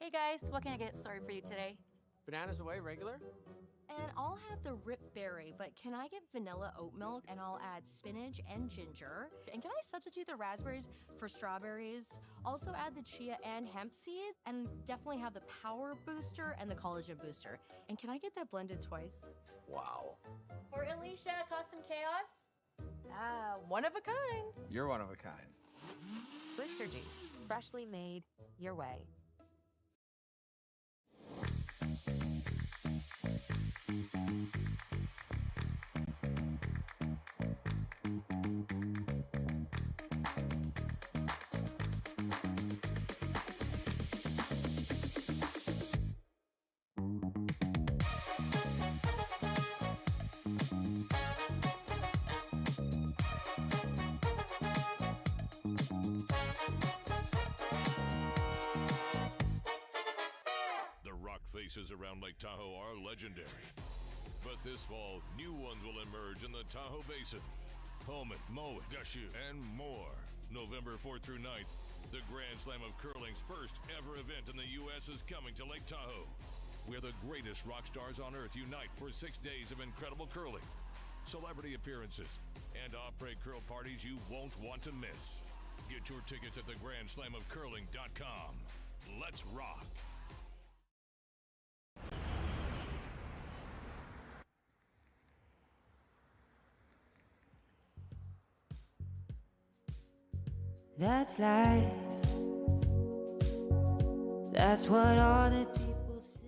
Hey guys, what can I get started for you today? Bananas away, regular? And I'll have the rip berry, but can I get vanilla oat milk? And I'll add spinach and ginger. And can I substitute the raspberries for strawberries? Also add the chia and hemp seed, and definitely have the power booster and the collagen booster. And can I get that blended twice? Wow. For Alicia, custom chaos? One of a kind. You're one of a kind. Booster juice, freshly made your way. Faces around Lake Tahoe are legendary. But this fall, new ones will emerge in the Tahoe Basin. Pullman, Mowat, Gushu, and more. November 4th through 9th, the Grand Slam of Curling's first ever event in the U.S. is coming to Lake Tahoe, where the greatest rock stars on earth unite for 6 days of incredible curling, celebrity appearances, and après curl parties you won't want to miss. Get your tickets at thegrandslamofcurling.com. Let's rock. That's life. That's what all the people say.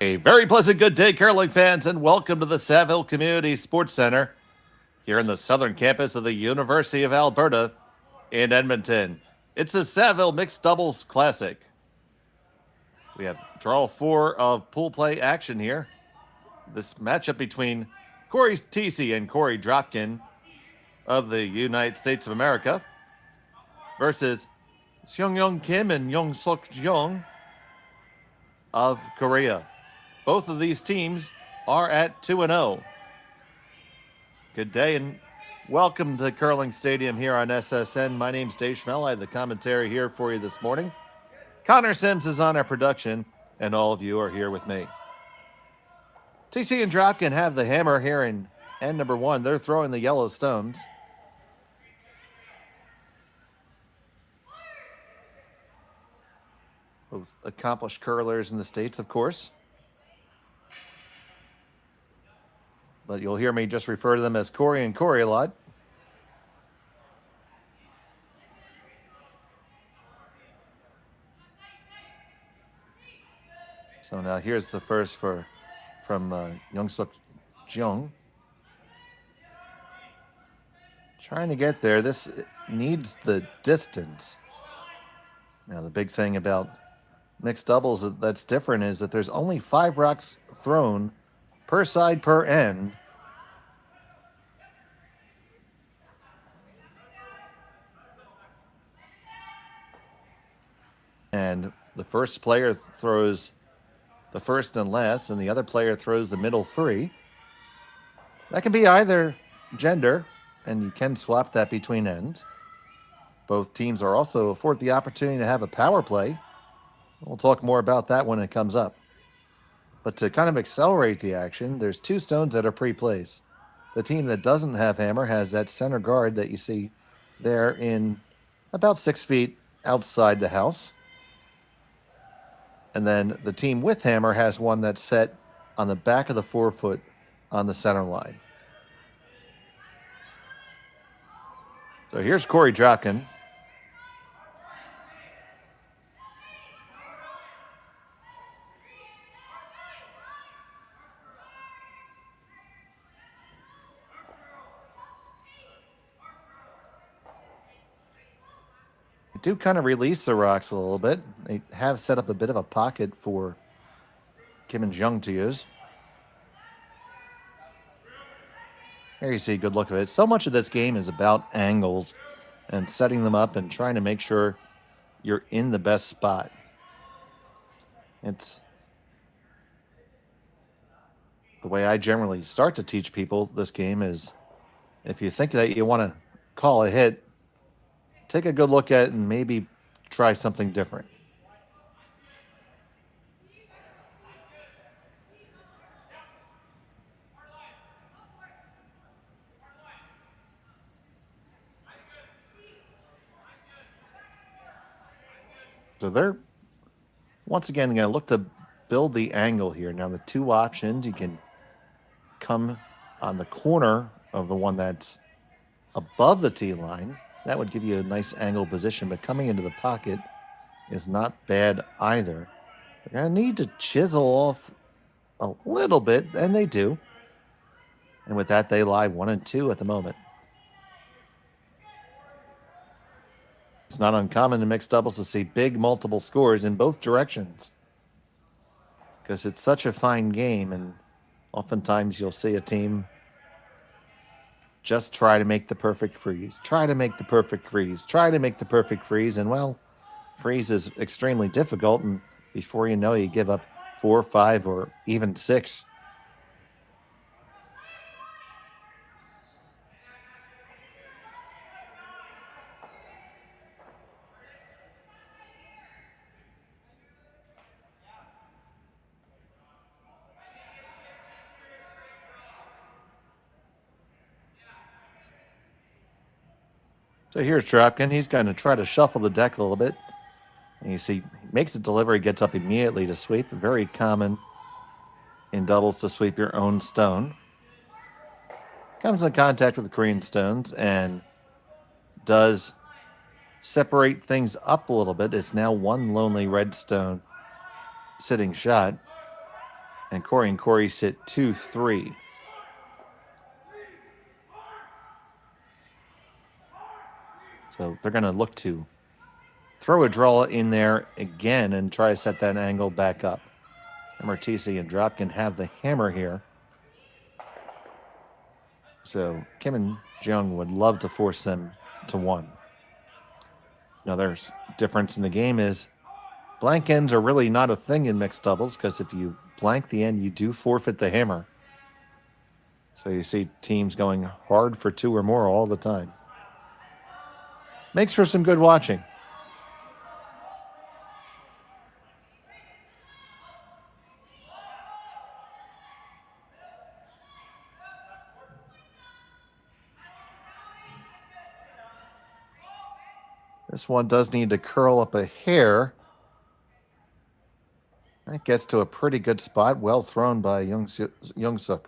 A very pleasant good day, curling fans, and welcome to the Saville Community Sports Center here in the southern campus of the University of Alberta in Edmonton. It's the Saville Mixed Doubles Classic. We have draw 4 of pool play action here. This matchup between Cory Thiesse and Cory Dropkin of the United States of America versus Seonyeong Kim and Yeongseok Jeong of Korea. Both of these teams are at 2-0. Good day and welcome to Curling Stadium here on SSN. My name's Dave Schmel. I have the commentary here for you this morning. Connor Sims is on our production, and all of you are here with me. TC and Dropkin have the hammer here in end number 1. They're throwing the yellow stones. Both accomplished curlers in the States, of course. But you'll hear me just refer to them as Cory and Korey a lot. So now here's the first from Yeongseok Jeong. Trying to get there. This needs the distance. Now the big thing about mixed doubles that's different is that there's only 5 rocks thrown per side per end. And the first player throws the first and last, and the other player throws the middle 3. That can be either gender, and you can swap that between ends. Both teams are also afforded the opportunity to have a power play. We'll talk more about that when it comes up. But to kind of accelerate the action, there's 2 stones that are pre-placed. The team that doesn't have hammer has that center guard that you see there in about 6 feet outside the house. And then the team with hammer has one that's set on the back of the 4-foot on the center line. So here's Cory Dropkin. Do kind of release the rocks a little bit. They have set up a bit of a pocket for Kim and Jeong to use. There you see a good look of it. So much of this game is about angles and setting them up and trying to make sure you're in the best spot. It's the way I generally start to teach people this game is If you think that you want to call a hit, take a good look at it and maybe try something different. So they're once again going to look to build the angle here. Now the two options, you can come on the corner of the one that's above the tee line. That would give you a nice angle position, but coming into the pocket is not bad either. They're going to need to chisel off a little bit, and they do. And with that, they lie 1 and 2 at the moment. It's not uncommon in mixed doubles to see big multiple scores in both directions because it's such a fine game, and oftentimes you'll see a team just try to make the perfect freeze, try to make the perfect freeze, try to make the perfect freeze, and well, freeze is extremely difficult, and before you know, you give up 4, 5, or even 6. So here's Dropkin. He's going to try to shuffle the deck a little bit. And you see, he makes a delivery, gets up immediately to sweep. Very common in doubles to sweep your own stone. Comes in contact with the Korean stones and does separate things up a little bit. It's now one lonely red stone sitting shot. And Korey sit 2-3. So they're going to look to throw a draw in there again and try to set that angle back up. Remember, Thiesse and Dropkin have the hammer here. So Kim and Jeong would love to force them to 1. Another difference in the game is blank ends are really not a thing in mixed doubles because if you blank the end, you do forfeit the hammer. So you see teams going hard for 2 or more all the time. Makes for some good watching. This one does need to curl up a hair. That gets to a pretty good spot. Well thrown by Yeongseok.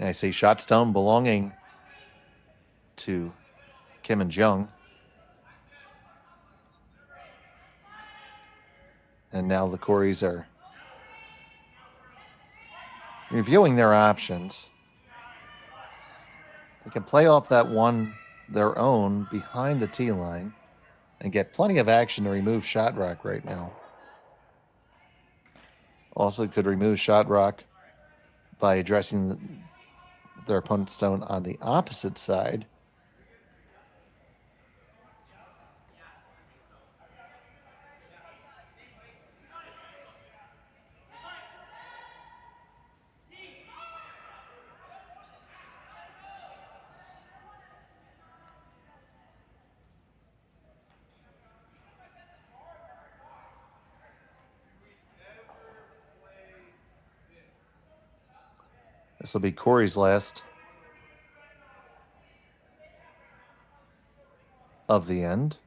And I see shot stone belonging to Kim and Jeong. And now the Coreys are reviewing their options. They can play off that one their own behind the tee line and get plenty of action to remove shot rock right now. Also could remove shot rock by addressing their opponent's stone on the opposite side. This will be Corey's last of the end.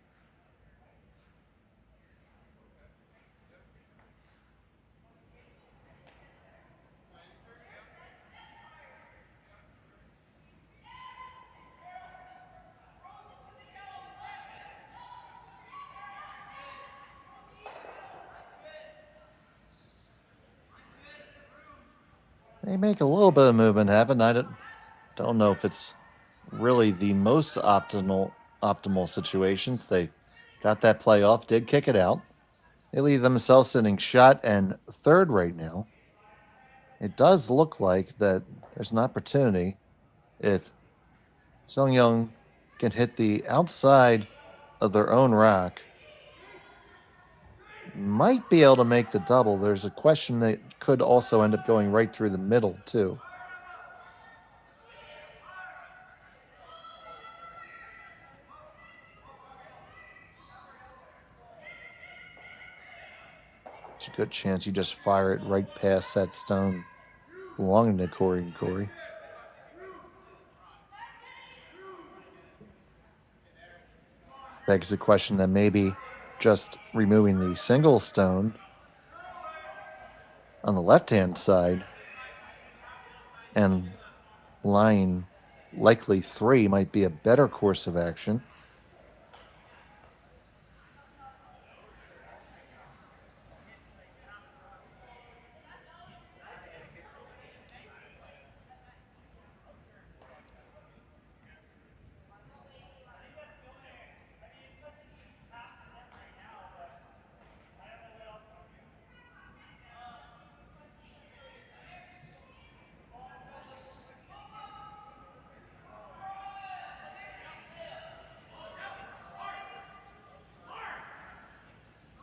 They make a little bit of movement happen. I don't know if it's really the most optimal situations. They got that play off, did kick it out. They leave themselves sitting shot and third right now. It does look like that there's an opportunity if Seonyeong can hit the outside of their own rock. Might be able to make the double. There's a question that could also end up going right through the middle, too. good chance you just fire it right past that stone belonging to Cory and Korey. Begs the question that maybe just removing the single stone on the left-hand side and line likely 3 might be a better course of action.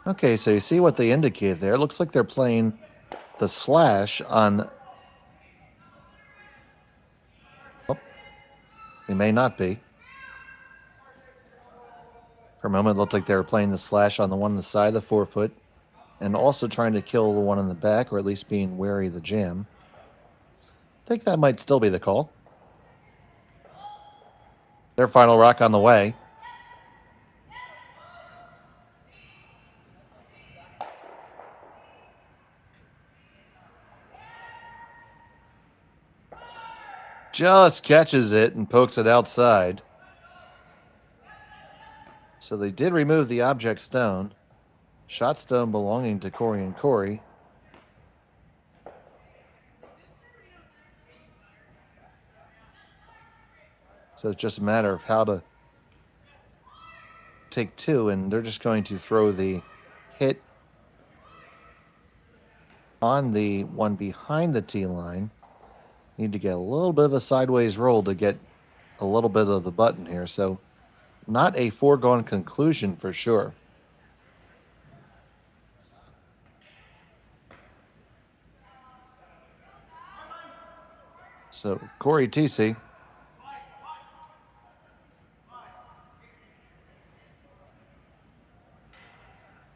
Okay, so you see what they indicate there. It looks like they're playing the slash on... Oh, they may not be. For a moment, it looked like they were playing the slash on the one on the side of the forefoot and also trying to kill the one in the back, or at least being wary of the jam. I think that might still be the call. Their final rock on the way. Just catches it and pokes it outside. So they did remove the object stone. Shot stone belonging to Cory and Korey. So it's just a matter of how to take 2, and they're just going to throw the hit on the one behind the tee line. Need to get a little bit of a sideways roll to get a little bit of the button here. So not a foregone conclusion for sure. So Cory Thiesse.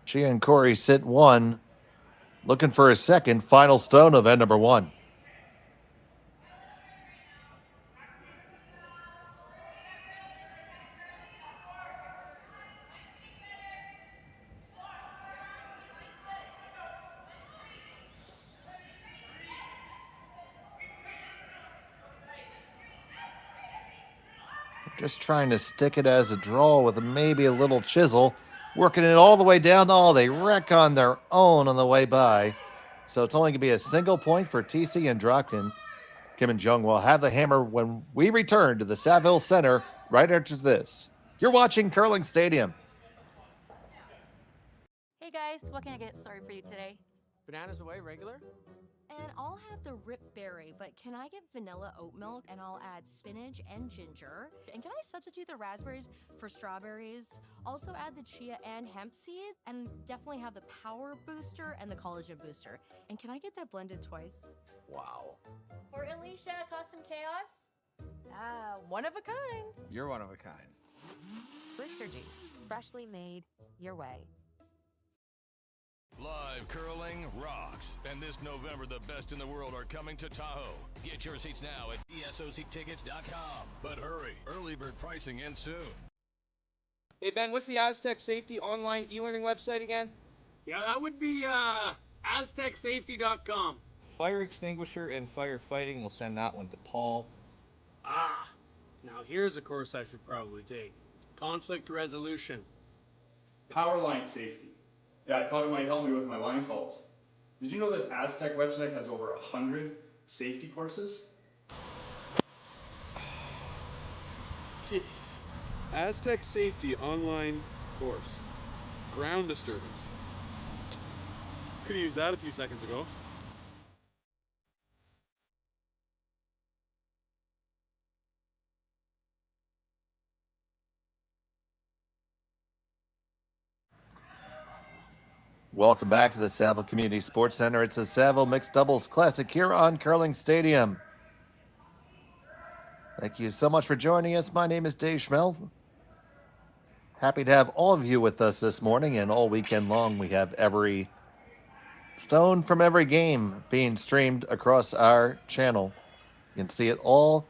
She and Korey sit 1, looking for a second final stone of end number 1. Just trying to stick it as a draw with maybe a little chisel. Working it all the way down. Oh, they wreck on their own on the way by. So it's only going to be a single point for Thiesse and Dropkin. Kim and Jeong will have the hammer when we return to the Saville Center right after this. You're watching Curling Stadium. Hey guys, what can I get started for you today? Bananas away, regular? And I'll have the rip berry, but can I get vanilla oat milk and I'll add spinach and ginger? And can I substitute the raspberries for strawberries? Also add the chia and hemp seed, and definitely have the power booster and the collagen booster. And can I get that blended twice? Wow. For Alicia, custom chaos? One of a kind. You're one of a kind. Blister juice, freshly made your way. Live curling rocks. And this November, the best in the world are coming to Tahoe. Get your seats now at ESOCtickets.com. But hurry, early bird pricing ends soon. Hey Ben, what's the Aztec Safety online e-learning website again? Yeah, that would be aztecsafety.com. Fire extinguisher and firefighting, we'll send that one to Paul. Ah, now here's a course I should probably take. Conflict resolution. Power line safety. Yeah, I thought it might help me with my line calls. Did you know this Aztec website has over 100 safety courses? Jeez. Aztec Safety online course. Ground disturbance. Could have used that a few seconds ago. Welcome back to the Saville Community Sports Center. It's the Saville Mixed Doubles Classic here on Curling Stadium. Thank you so much for joining us. My name is Dave Schmel. Happy to have all of you with us this morning, and all weekend long we have every stone from every game being streamed across our channel. You can see it all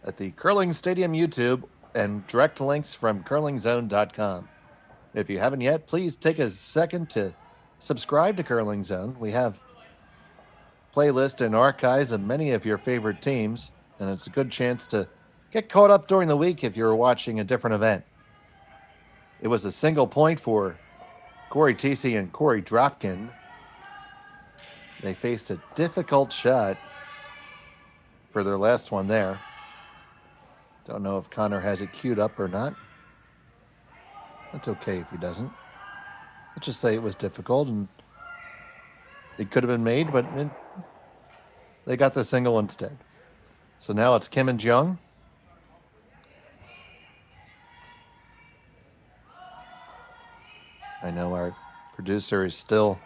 at the Curling Stadium YouTube and direct links from curlingzone.com. If you haven't yet, please take a second to subscribe to Curling Zone. We have playlists and archives of many of your favorite teams, and it's a good chance to get caught up during the week if you're watching a different event. It was a single point for Cory Thiesse and Cory Dropkin. They faced a difficult shot for their last one there. Don't know if Connor has it queued up or not. That's okay if he doesn't. Let's just say it was difficult and it could have been made, but they got the single instead. So now it's Kim and Jeong. I know our producer is still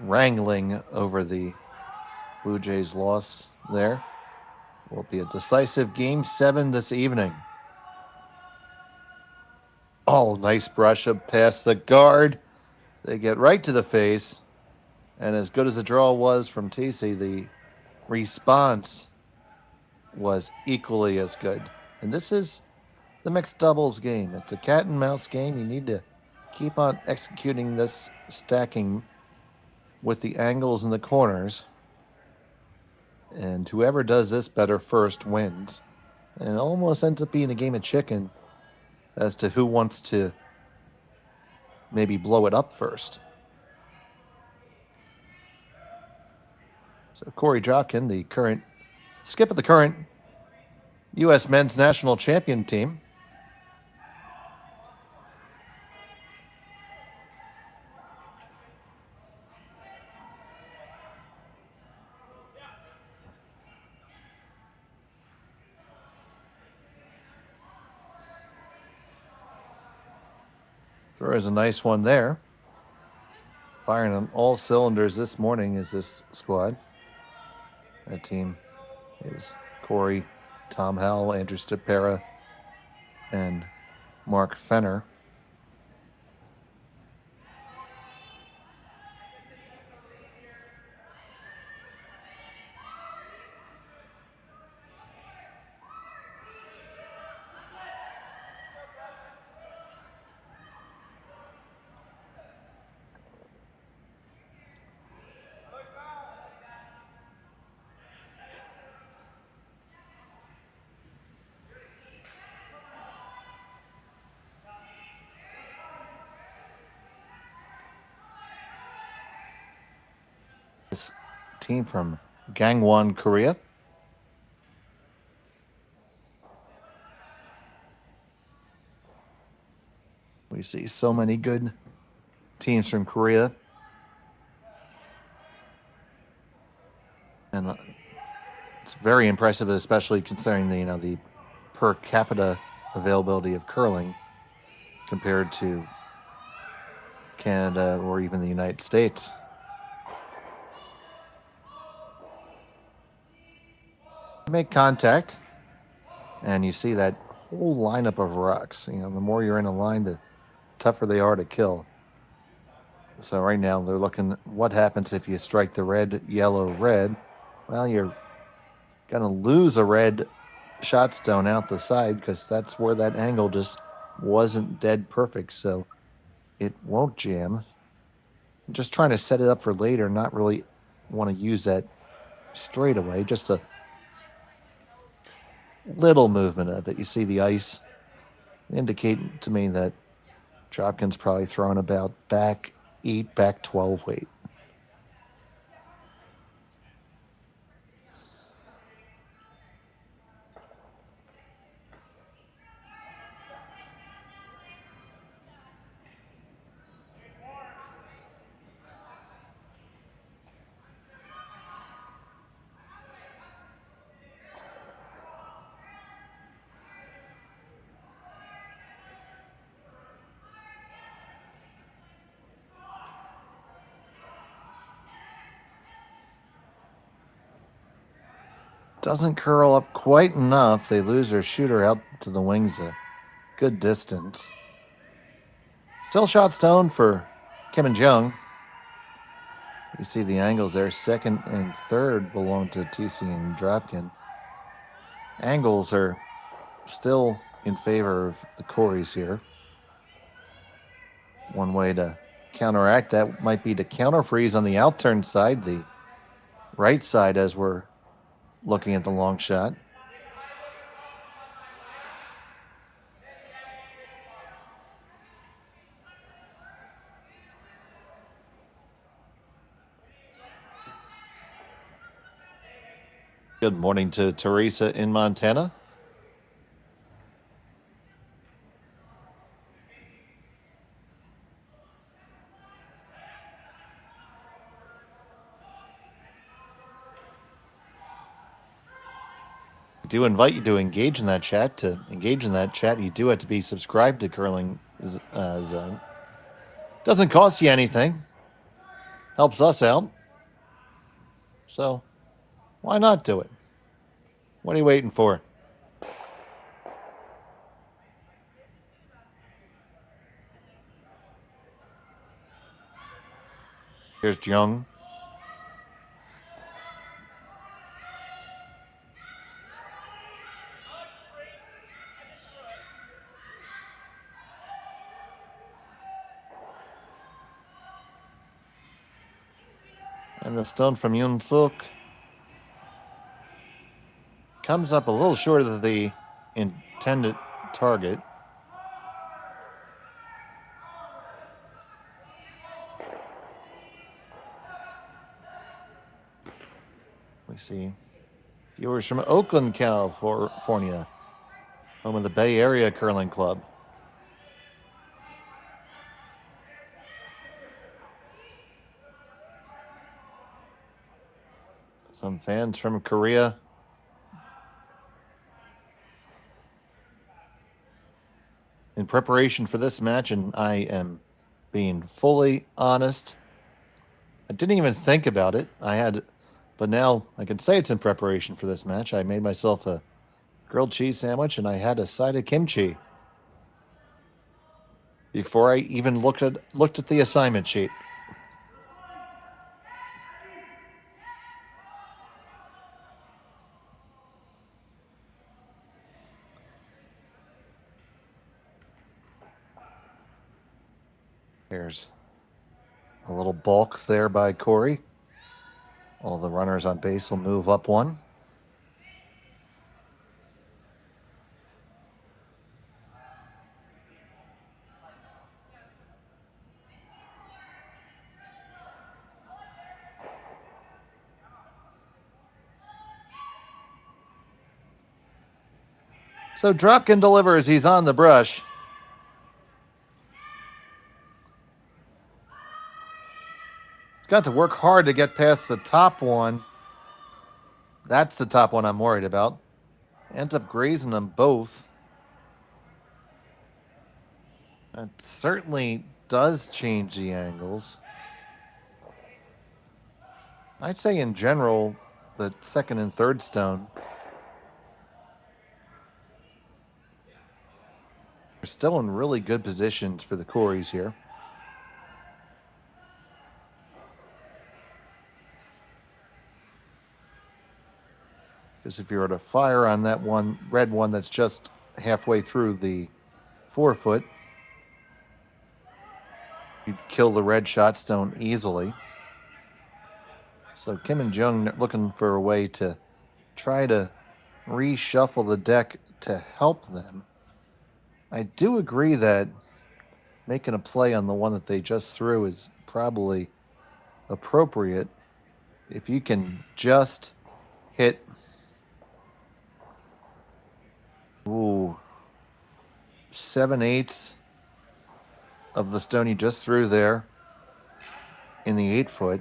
wrangling over the Blue Jays loss there. Will be a decisive Game 7 this evening. Oh, nice brush up past the guard. They get right to the face. And as good as the draw was from Thiesse, the response was equally as good. And this is the mixed doubles game. It's a cat and mouse game. You need to keep on executing this stacking with the angles in the corners. And whoever does this better first wins. And it almost ends up being a game of chicken as to who wants to maybe blow it up first. So Cory Dropkin, the current skip of the current U.S. men's national champion team. Throws a nice one there. Firing on all cylinders this morning is this squad. That team is Cory, Tom Howell, Andrew Stepera, and Mark Fenner. This team from Gangwon, Korea. We see so many good teams from Korea. And it's very impressive, especially considering the per capita availability of curling compared to Canada or even the United States. Make contact, and you see that whole lineup of rocks. The more you're in a line, the tougher they are to kill. So right now they're looking what happens if you strike the red, yellow, red. Well, you're gonna lose a red shot stone out the side because that's where that angle just wasn't dead perfect, so it won't jam. I'm just trying to set it up for later, not really want to use that straight away, just a little movement of it. You see the ice indicating to me that Dropkin's probably throwing about back 8, back 12 weight. Doesn't curl up quite enough. They lose their shooter out to the wings a good distance. Still shot stone for Kim and Jeong. You see the angles there. Second and third belong to Thiesse and Dropkin. Angles are still in favor of the Coreys here. One way to counteract that might be to counter freeze on the outturn side, the right side, as we're looking at the long shot. Good morning to Teresa in Montana. I do invite you to engage in that chat. To engage in that chat, you do have to be subscribed to Curling Zone. Doesn't cost you anything. Helps us out. So, why not do it? What are you waiting for? Here's Jeong. And the stone from Yeongseok comes up a little short of the intended target. We see viewers from Oakland, California, home of the Bay Area Curling Club. Some fans from Korea. In preparation for this match, and I am being fully honest, I didn't even think about it. But now I can say it's in preparation for this match. I made myself a grilled cheese sandwich, and I had a side of kimchi before I even looked at the assignment sheet. There's a little balk there by Cory. All the runners on base will move up one. So Dropkin delivers. He's on the brush. He's got to work hard to get past the top one. That's the top one I'm worried about. Ends up grazing them both. That certainly does change the angles. I'd say in general, the second and third stone are still in really good positions for the Coreys here. Because if you were to fire on that one, red one that's just halfway through the 4 foot, you'd kill the red shot stone easily. So Kim and Jeong looking for a way to try to reshuffle the deck to help them. I do agree that making a play on the one that they just threw is probably appropriate. If you can just hit 7/8 of the stone you just threw there in the 8 foot,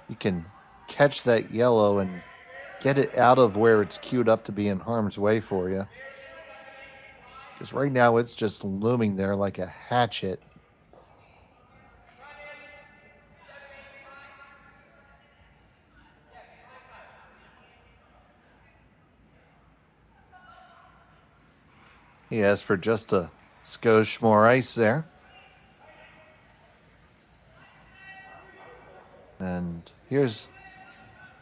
you can catch that yellow and get it out of where it's queued up to be in harm's way for you. Because right now it's just looming there like a hatchet. He asked for just a skosh more ice there. Here's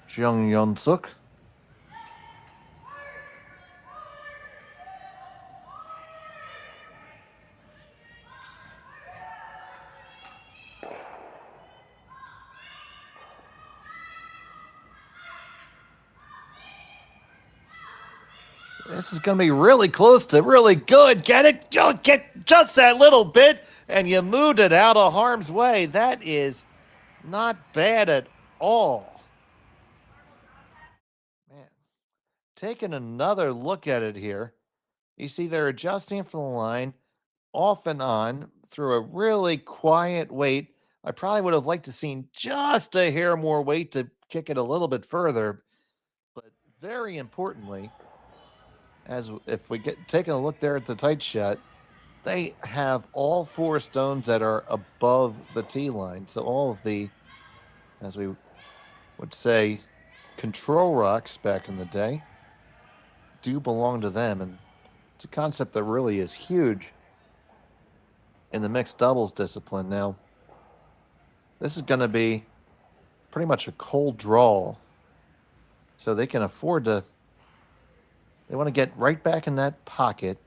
Yeongseok. This is going to be really close to really good. Get it? Get just that little bit, and you moved it out of harm's way. That is not bad at all. Man, taking another look at it here, you see they're adjusting from the line off and on through a really quiet weight. I probably would have liked to seen just a hair more weight to kick it a little bit further, but very importantly, as if we get taking a look there at the tight shot, they have all 4 stones that are above the tee line. So all of the, as we would say, control rocks back in the day do belong to them. And it's a concept that really is huge in the mixed doubles discipline. Now, this is going to be pretty much a cold draw. So they can afford to, they want to get right back in that pocket,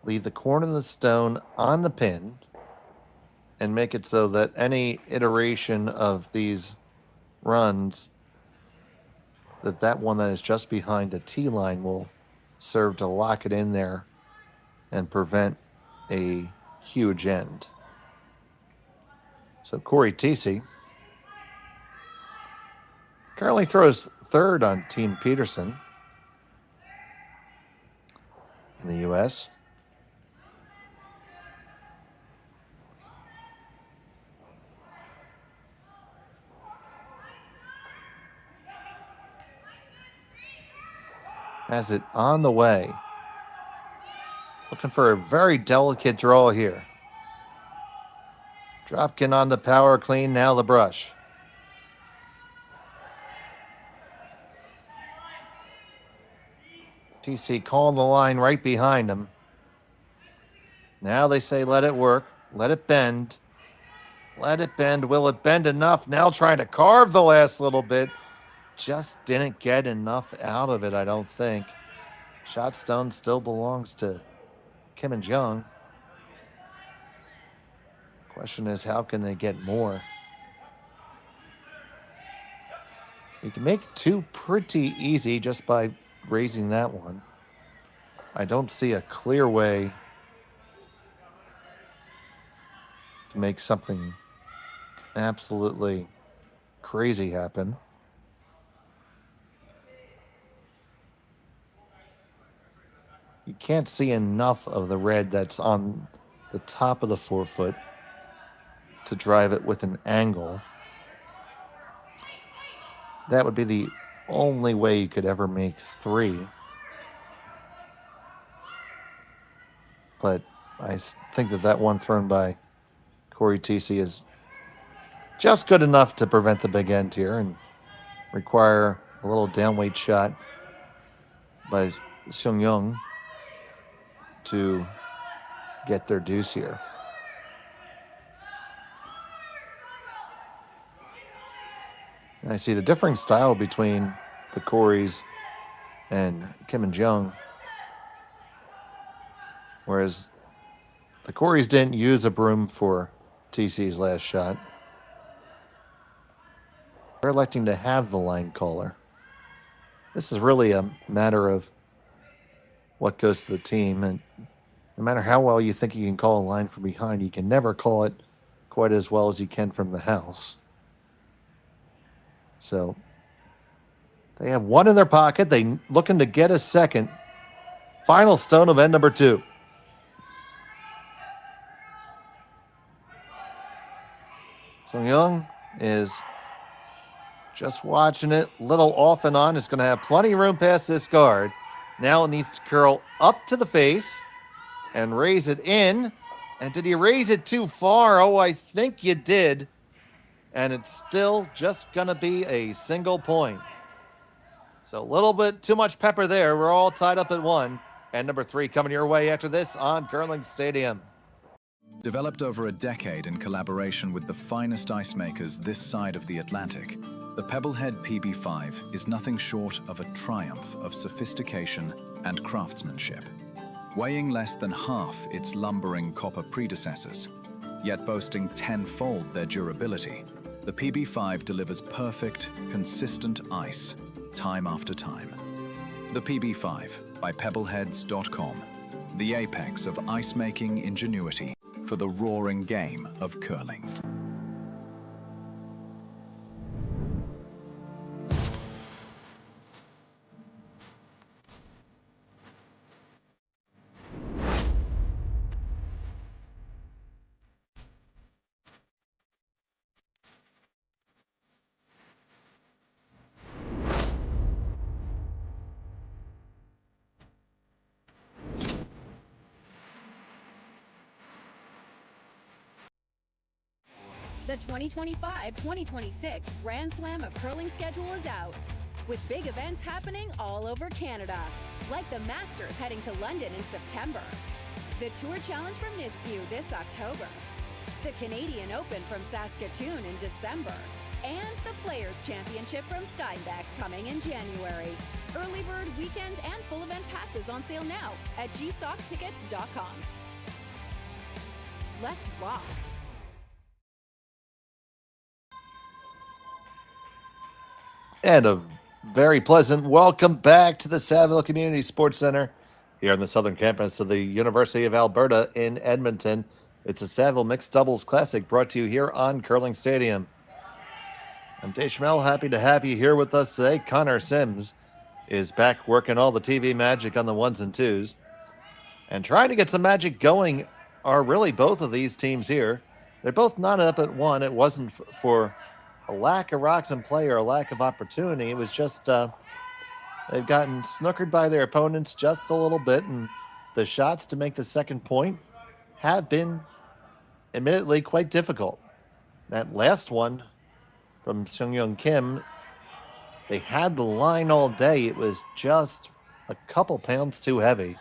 leave the corner of the stone on the pin, and make it so that any iteration of these runs, that one that is just behind the tee line will serve to lock it in there and prevent a huge end. So Cory Thiesse currently throws third on Team Peterson in the U.S. Has it on the way. Looking for a very delicate draw here. Dropkin on the power clean, now the brush. TC calling the line right behind him. Now they say let it work, let it bend. Let it bend. Will it bend enough? Now trying to carve the last little bit. Just didn't get enough out of it, I don't think. Shot stone still belongs to Kim and Jeong. Question is, how can they get more? You can make 2 pretty easy just by raising that one. I don't see a clear way to make something absolutely crazy happen. You can't see enough of the red that's on the top of the forefoot to drive it with an angle. That would be the only way you could ever make 3. But I think that one thrown by Cory Thiesse is just good enough to prevent the big end here and require a little downweight shot by Seonyeong to get their deuce here. And I see the differing style between the Coreys and Kim and Jeong. Whereas the Coreys didn't use a broom for TC's last shot. They're electing to have the line caller. This is really a matter of what goes to the team. And no matter how well you think you can call a line from behind, you can never call it quite as well as you can from the house. So they have 1 in their pocket. They looking to get a second. Final stone of end number 2. Seonyeong is just watching it, little off and on. It's going to have plenty of room past this guard. Now it needs to curl up to the face and raise it in. And did he raise it too far? Oh, I think you did. And it's still just going to be a single point. So a little bit too much pepper there. We're all tied up at 1. And number 3 coming your way after this on Curling Stadium. Developed over a decade in collaboration with the finest ice makers this side of the Atlantic, The Pebblehead PB5 is nothing short of a triumph of sophistication and craftsmanship. Weighing less than half its lumbering copper predecessors, yet boasting tenfold their durability, the PB5 delivers perfect, consistent ice, time after time. The PB5 by Pebbleheads.com, the apex of ice-making ingenuity for the roaring game of curling. The 2025-2026 Grand Slam of Curling schedule is out, with big events happening all over Canada, like the Masters heading to London in September, the Tour Challenge from Nisku this October, the Canadian Open from Saskatoon in December, and the Players' Championship from Steinbeck coming in January. Early bird weekend and full event passes on sale now at gsocktickets.com. Let's rock! And a very pleasant welcome back to the Saville Community Sports Center here on the southern campus of the University of Alberta in Edmonton. It's a Saville Mixed Doubles Classic brought to you here on Curling Stadium. I'm Dave Schmel, happy to have you here with us today. Connor Sims is back working all the TV magic on the ones and twos. And trying to get some magic going are really both of these teams here. They're both not up at one. It wasn't for a lack of rocks in play or a lack of opportunity. It was just they've gotten snookered by their opponents just a little bit, and the shots to make the second point have been admittedly quite difficult. That last one from Seonyeong Kim, they had the line all day. It was just a couple pounds too heavy.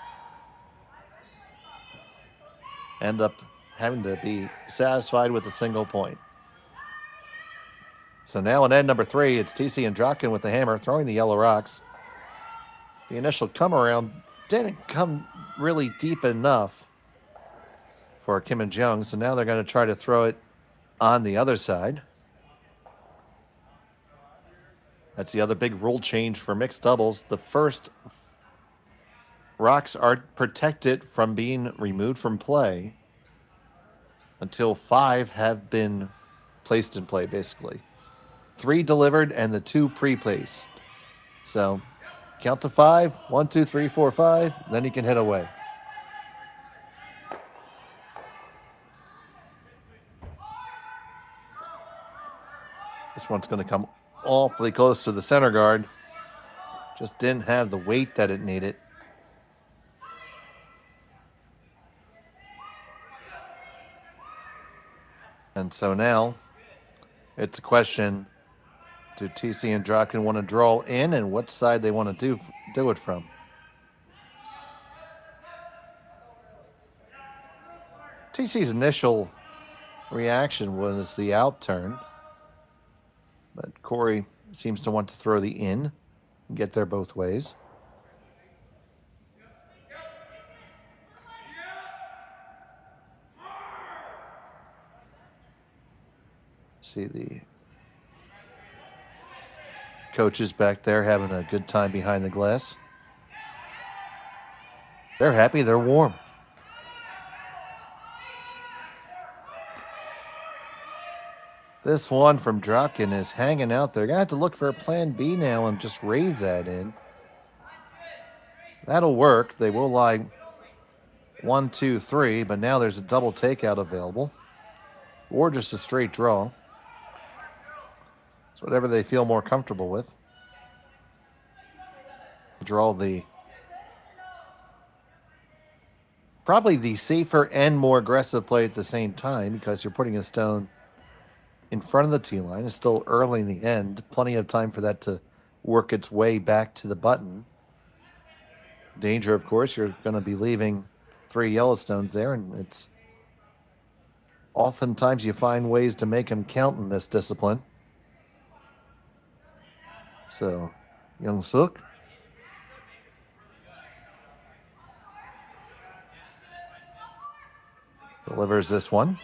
End up having to be satisfied with a single point. So now in end number 3, it's Thiesse and Dropkin with the hammer, throwing the yellow rocks. The initial come around didn't come really deep enough for Kim and Jeong, so now they're going to try to throw it on the other side. That's the other big rule change for mixed doubles. The first rocks are protected from being removed from play until 5 have been placed in play, basically. 3 delivered and the 2 pre-placed. So count to 5. 1, 2, 3, 4, 5. Then you can hit away. This one's going to come awfully close to the center guard. Just didn't have the weight that it needed. And so now it's a question, do Thiesse and Dropkin want to draw in, and what side they want to do it from? Thiesse's initial reaction was the out turn, but Cory seems to want to throw the in and get there both ways. See the coaches back there having a good time behind the glass. They're happy, they're warm. This one from Dropkin is hanging out there. Gonna have to look for a plan B now and just raise that in. That'll work. They will lie 1, 2, 3, but now there's a double takeout available. Or just a straight draw. It's whatever they feel more comfortable with. Draw probably the safer and more aggressive play at the same time, because you're putting a stone in front of the tee line. It's still early in the end. Plenty of time for that to work its way back to the button. Danger, of course, you're going to be leaving 3 yellow stones there, and it's oftentimes you find ways to make them count in this discipline. So, Yeongseok delivers this one.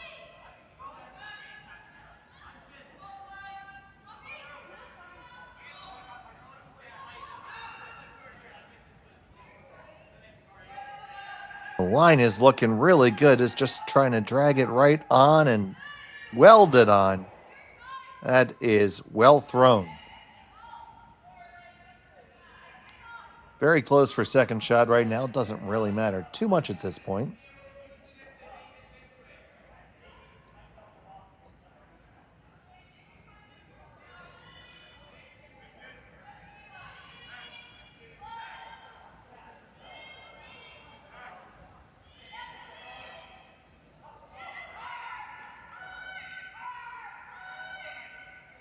The line is looking really good. It's just trying to drag it right on and weld it on. That is well thrown. Very close for second shot right now. Doesn't really matter too much at this point.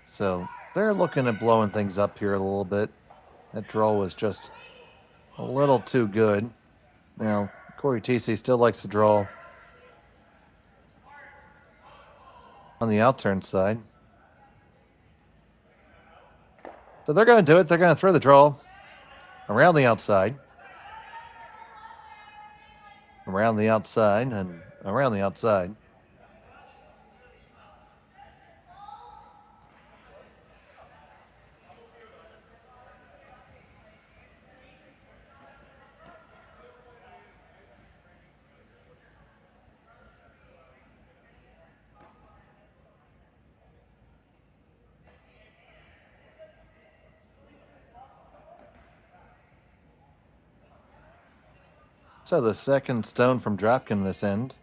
So they're looking at blowing things up here a little bit. That draw was just a little too good. Now, Cory Thiesse still likes to draw on the outturn side. So they're going to do it. They're going to throw the draw around the outside. Around the outside and around the outside. So the second stone from Dropkin this end.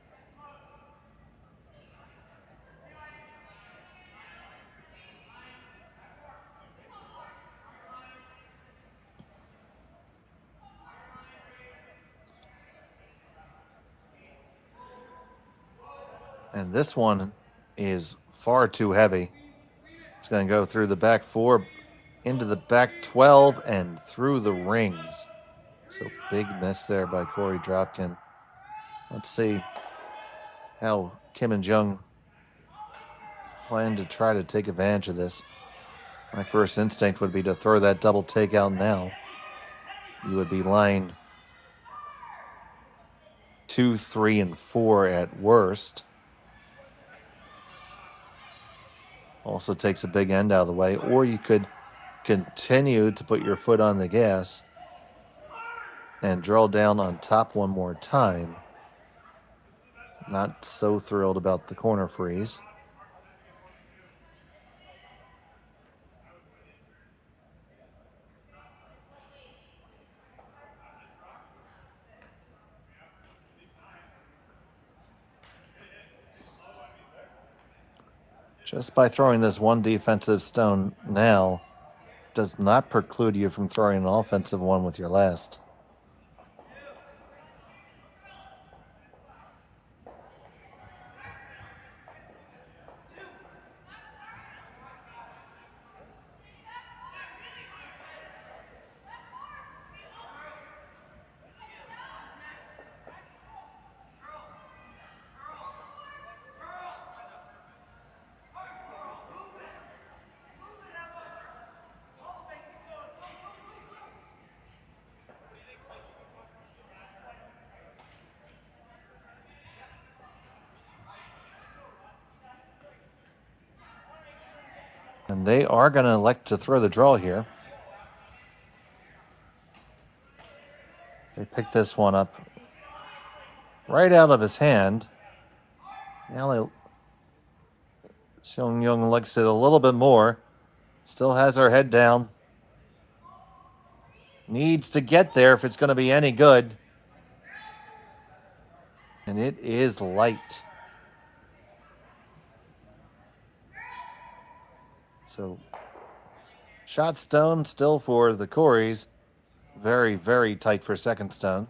And this one is far too heavy. It's going to go through the back 4, into the back 12, and through the rings. So big miss there by Cory Dropkin. Let's see how Kim and Jeong plan to try to take advantage of this. My first instinct would be to throw that double takeout now. You would be lying 2, 3, and 4 at worst. Also takes a big end out of the way. Or you could continue to put your foot on the gas and draw down on top one more time. Not so thrilled about the corner freeze. Just by throwing this one defensive stone now does not preclude you from throwing an offensive one with your last. And they are going to elect to throw the draw here. They pick this one up right out of his hand. Now Seonyeong likes it a little bit more. Still has her head down. Needs to get there if it's going to be any good. And it is light. So, shot stone still for the Coreys. Very, very tight for second stone.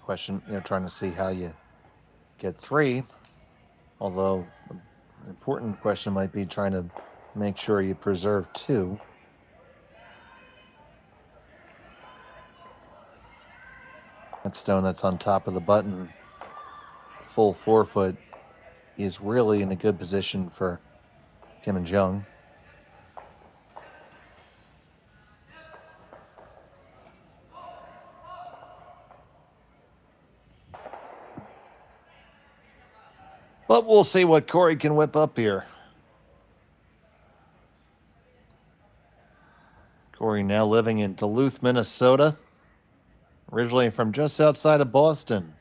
Question, trying to see how you get 3. Although the important question might be trying to make sure you preserve 2. That stone that's on top of the button, full 4 foot, is really in a good position for Kim and Jeong. But we'll see what Cory can whip up here. Cory now living in Duluth, Minnesota. Originally from just outside of Boston.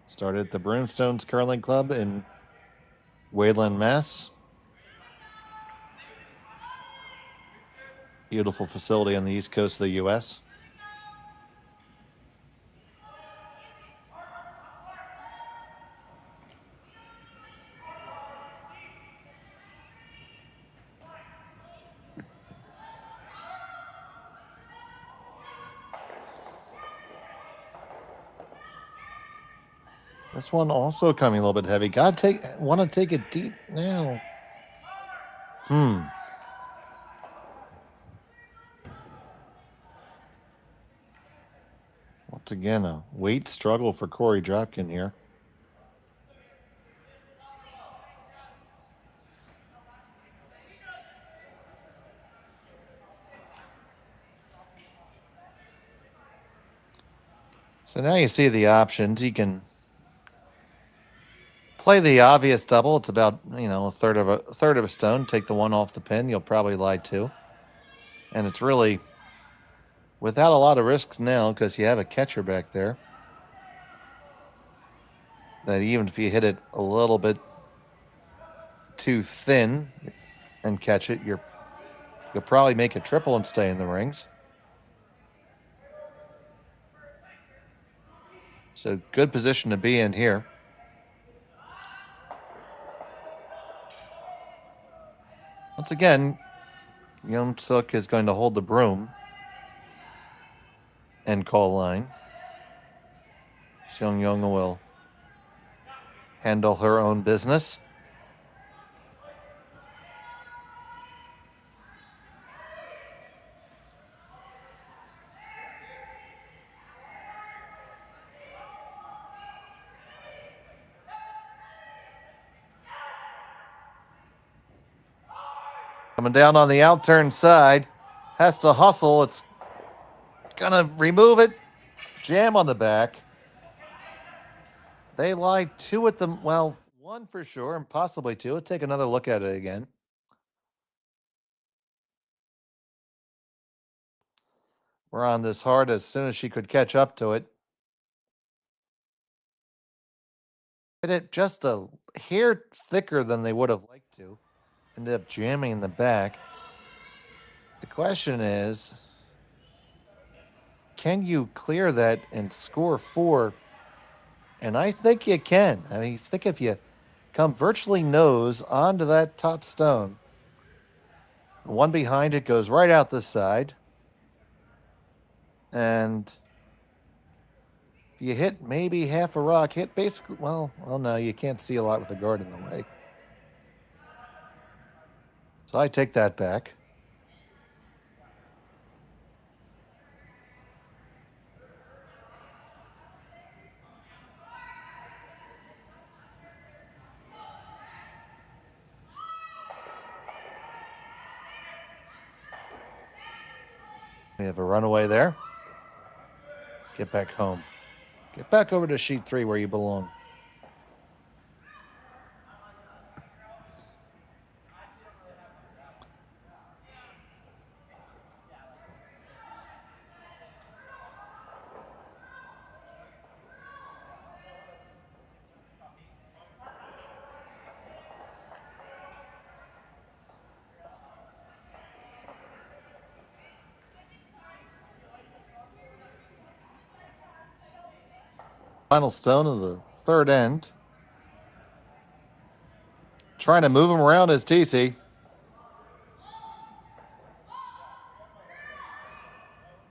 Started at the Broomstones Curling Club in Wayland, Mass. Beautiful facility on the east coast of the U.S. This one also coming a little bit heavy. Want to take it deep now. Once again, a weight struggle for Cory Dropkin here. So now you see the options. You can play the obvious double. It's about, a third of a stone. Take the one off the pin. You'll probably lie 2. And it's really without a lot of risks now because you have a catcher back there. That even if you hit it a little bit too thin and catch it, you'll probably make a triple and stay in the rings. So good position to be in here. Once again, Yeongseok is going to hold the broom and call line. Seonyeong will handle her own business. Coming down on the outturn side. Has to hustle. It's going to remove it. Jam on the back. They lie 2 at the... Well, 1 for sure, and possibly 2. Let's take another look at it again. We're on this hard as soon as she could catch up to it. Hit it just a hair thicker than they would have liked to. Ended up jamming in the back. The question is, can you clear that and score 4? And I think you can. I mean, I think if you come virtually nose onto that top stone, the one behind it goes right out this side. And you hit maybe half a rock, hit basically, well, no, you can't see a lot with the guard in the way. So I take that back. We have a runaway there. Get back home. Get back over to sheet 3 where you belong. Final stone of the third end. Trying to move him around is Thiesse.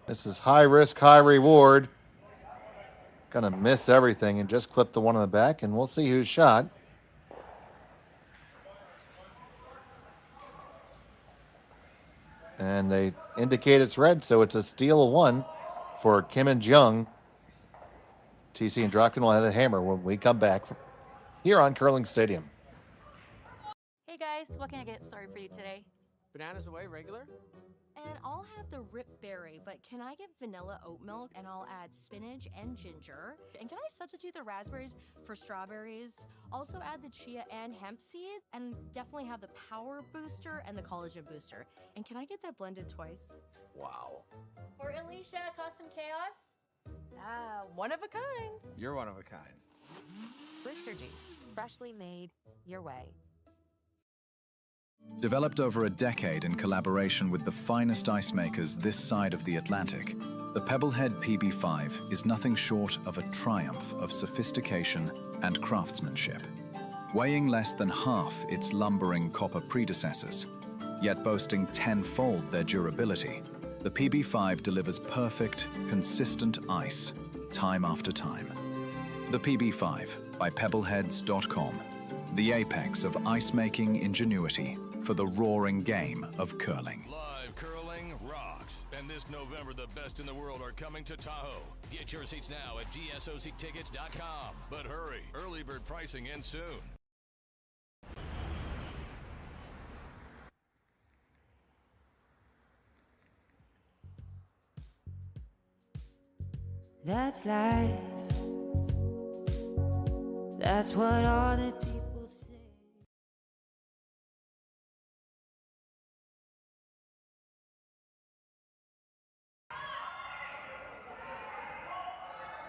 This is high risk, high reward. Gonna miss everything and just clip the one on the back, and we'll see who's shot. And they indicate it's red, so it's a steal of 1 for Kim and Jeong. Thiesse and Dropkin will have the hammer when we come back here on Curling Stadium. Hey guys, what can I get started for you today? Bananas away, regular? And I'll have the rip berry, but can I get vanilla oat milk and I'll add spinach and ginger? And can I substitute the raspberries for strawberries? Also add the chia and hemp seed, and definitely have the power booster and the collagen booster. And can I get that blended twice? Wow. For Alicia, custom chaos? One of a kind. You're one of a kind. Blister juice, freshly made your way. Developed over a decade in collaboration with the finest ice makers this side of the Atlantic, the Pebblehead PB5 is nothing short of a triumph of sophistication and craftsmanship. Weighing less than half its lumbering copper predecessors, yet boasting tenfold their durability, the PB5 delivers perfect, consistent ice, time after time. The PB5 by Pebbleheads.com, the apex of ice-making ingenuity for the roaring game of curling. Live curling rocks. And this November, the best in the world are coming to Tahoe. Get your seats now at gsoctickets.com. But hurry, early bird pricing ends soon. That's life. That's what all the people say.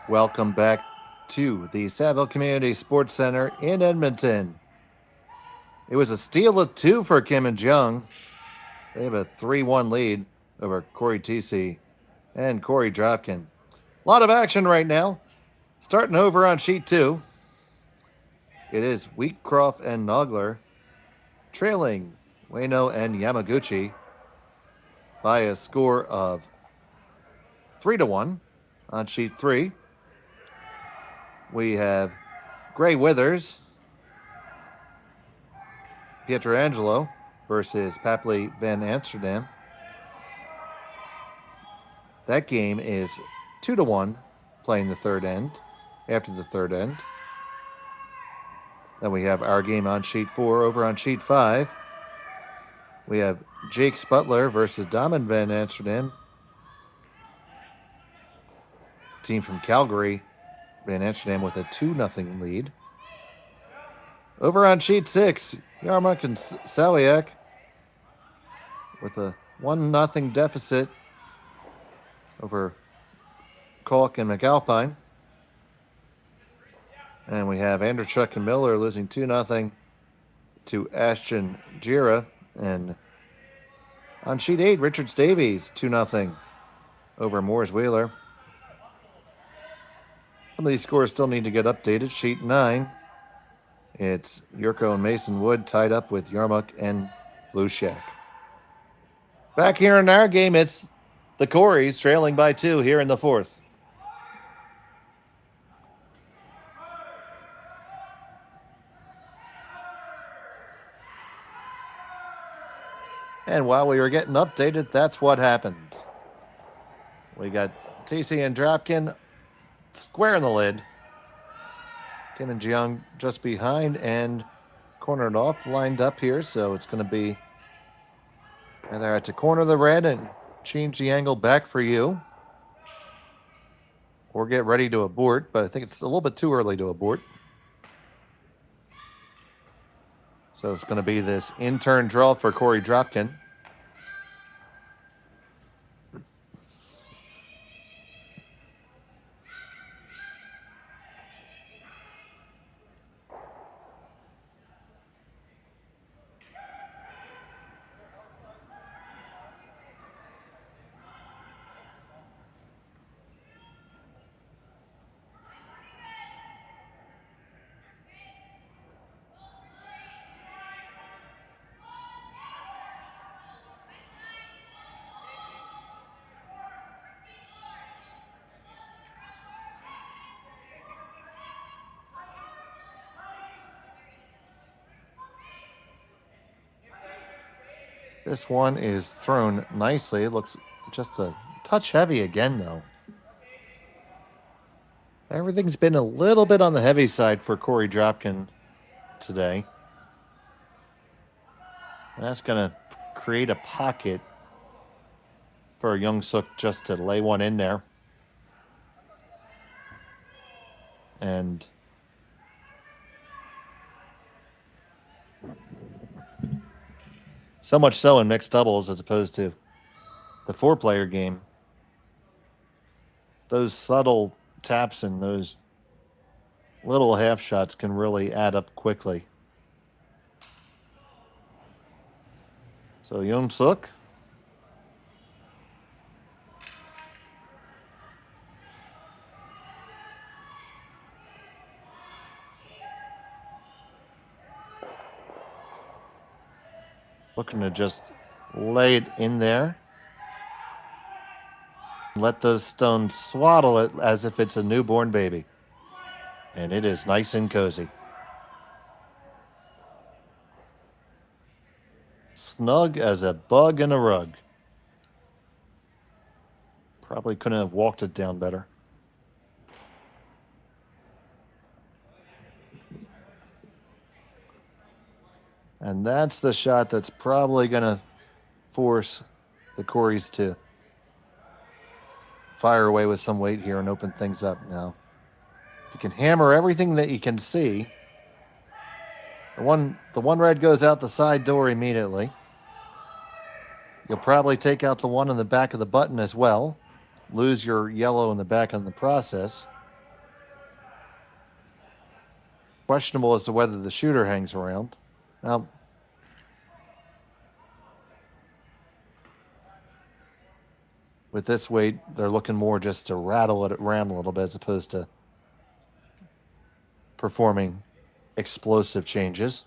Welcome back to the Saville Community Sports Center in Edmonton. It was a steal of 2 for Kim and Jeong. They have a 3-1 lead over Cory Thiesse and Cory Dropkin. A lot of action right now. Starting over on sheet 2. It is Wheatcroft and Nogler trailing Ueno and Yamaguchi by a score of 3-1. On sheet 3, we have Gray Withers, Pietrangelo versus Papley Van Amsterdam. That game is 2-1, playing the third end, after the third end. Then we have our game on sheet 4. Over on sheet 5, we have Jake Sputler versus Daman Van Amsterdam. Team from Calgary, Van Amsterdam with a 2-0 lead. Over on sheet 6, Yarmuk and Sawiak with a 1-0 deficit over Kalk and McAlpine. And we have Andrechuk and Miller losing 2-0 to Ashton Jira. And on sheet 8, Richards Davies 2-0 over Moores Wheeler. Some of these scores still need to get updated. Sheet 9, it's Yurko and Mason Wood tied up with Yarmuk and Blue Shack. Back here in our game, it's the Coreys trailing by 2 here in the 4th. And while we were getting updated, that's what happened. We got Thiesse and Dropkin square in the lid. Kim and Jeong just behind and cornered off, lined up here. So it's going to be either at the corner of the red and change the angle back for you, or get ready to abort. But I think it's a little bit too early to abort. So it's going to be this in-turn draw for Cory Dropkin. This one is thrown nicely. It looks just a touch heavy again, though. Everything's been a little bit on the heavy side for Cory Dropkin today. That's going to create a pocket for Yeongseok just to lay one in there. And so much so in mixed doubles as opposed to the four-player game. Those subtle taps and those little half shots can really add up quickly. So Yeongseok. Looking to just lay it in there. Let those stones swaddle it as if it's a newborn baby. And it is nice and cozy. Snug as a bug in a rug. Probably couldn't have walked it down better. And that's the shot that's probably going to force the Coreys to fire away with some weight here and open things up now. If you can hammer everything that you can see, the one red goes out the side door immediately. You'll probably take out the one on the back of the button as well. Lose your yellow in the back in the process. Questionable as to whether the shooter hangs around. Now, with this weight, they're looking more just to rattle it around a little bit as opposed to performing explosive changes.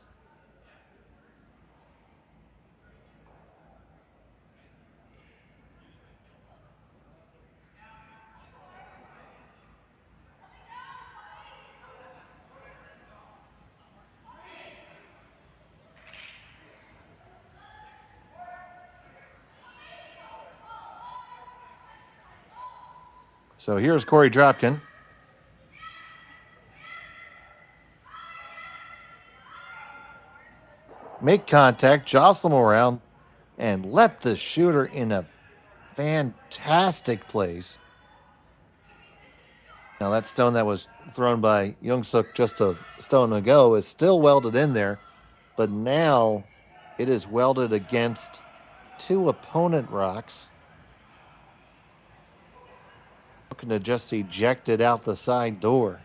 So here's Cory Dropkin. Make contact, jostle him around, and let the shooter in a fantastic place. Now that stone that was thrown by Yeongseok just a stone ago is still welded in there, but now it is welded against two opponent rocks. Looking to just eject it out the side door.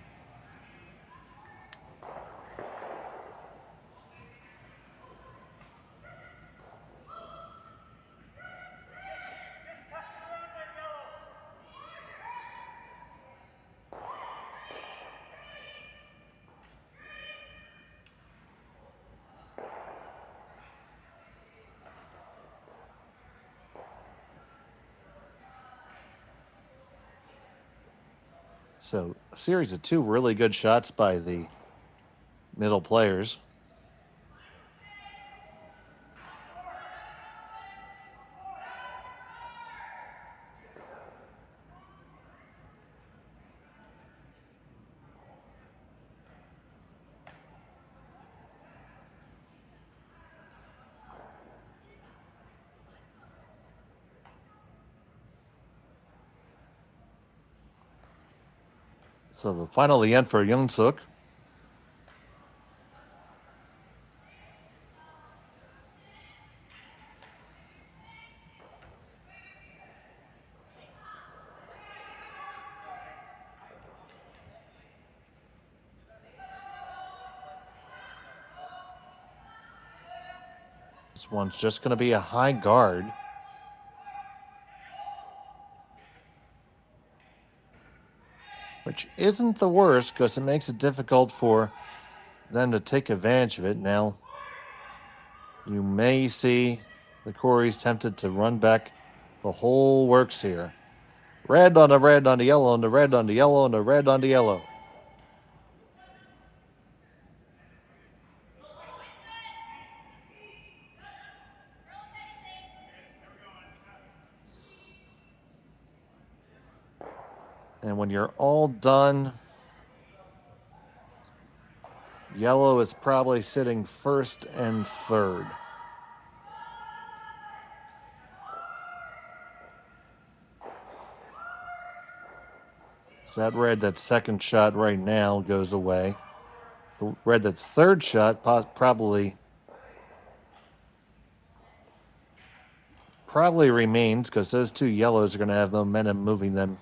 So a series of two really good shots by the middle players. So the final the end for Yeongseok. This one's just going to be a high guard. Which isn't the worst because it makes it difficult for them to take advantage of it. Now, you may see the Coreys tempted to run back the whole works here. Red on the red on the yellow on the red on the yellow on the red on the yellow. And when you're all done Yellow is probably sitting first and third. So that red that's second shot right now goes away. The red that's third shot probably remains because those two yellows are going to have momentum moving them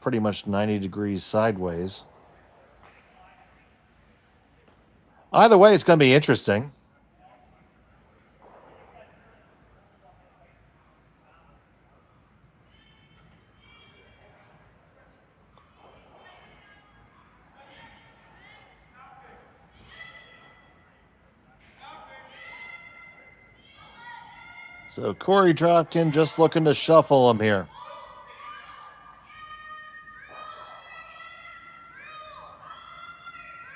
pretty much 90 degrees sideways. Either way, it's going to be interesting. So Cory Dropkin just looking to shuffle him here.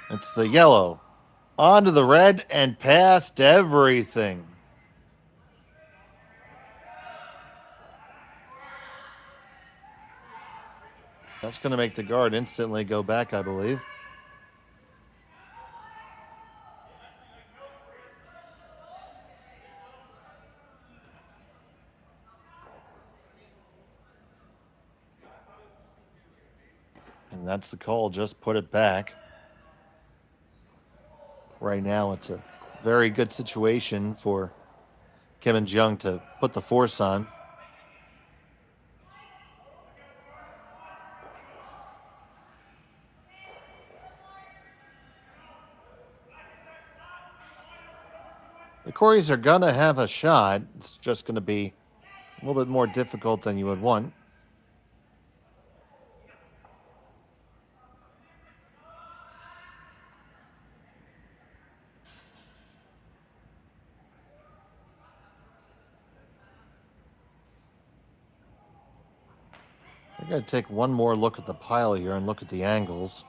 It's the yellow. Onto the red and past everything. That's going to make the guard instantly go back, I believe. And that's the call. Just put it back. Right now, it's a very good situation for Kim and Jeong to put the force on. The Koreys are going to have a shot. It's just going to be a little bit more difficult than you would want. I gotta take one more look at the pile here and look at the angles.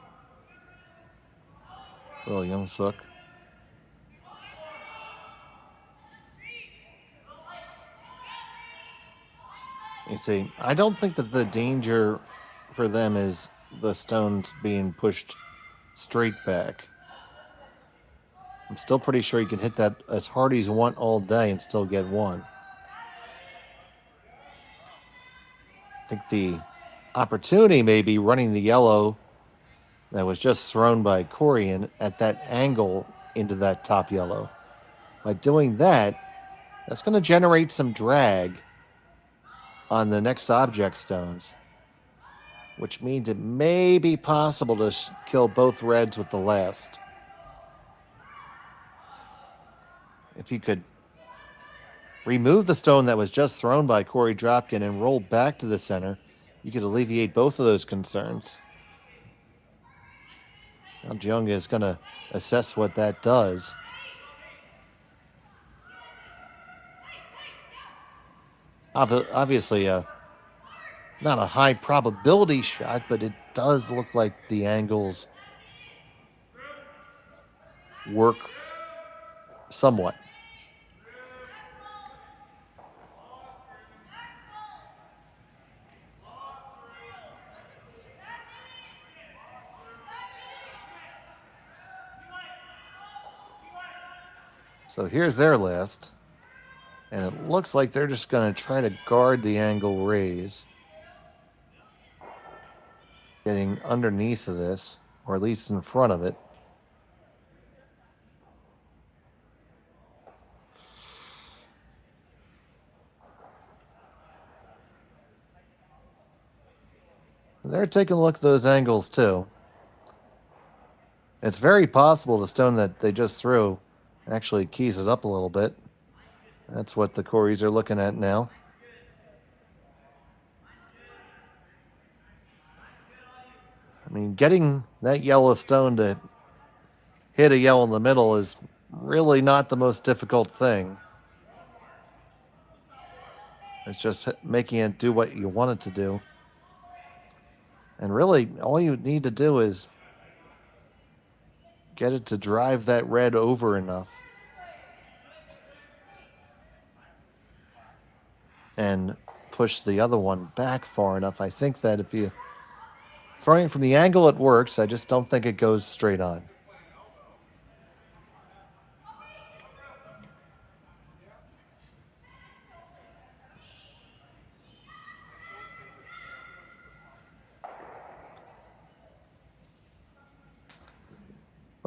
Well, Yeongseok. You see, I don't think that the danger for them is the stones being pushed straight back. I'm still pretty sure you can hit that as hard as you want all day and still get one. I think the opportunity may be running the yellow that was just thrown by Korey in at that angle into that top yellow. By doing that, that's going to generate some drag on the next object stones, which means it may be possible to kill both reds with the last. If you could remove the stone that was just thrown by Cory Dropkin and roll back to the center, you could alleviate both of those concerns. Now Jeong is going to assess what that does. Obviously, not a high probability shot, but it does look like the angles work somewhat. So here's their list. And it looks like they're just going to try to guard the angle raise. Getting underneath of this, or at least in front of it. They're taking a look at those angles too. It's very possible the stone that they just threw actually keys it up a little bit. That's what the Koreys are looking at now. I mean, getting that yellow stone to hit a yellow in the middle is really not the most difficult thing. It's just making it do what you want it to do. And really, all you need to do is get it to drive that red over enough. And push the other one back far enough. I think that if you throwing it from the angle, it works. I just don't think it goes straight on.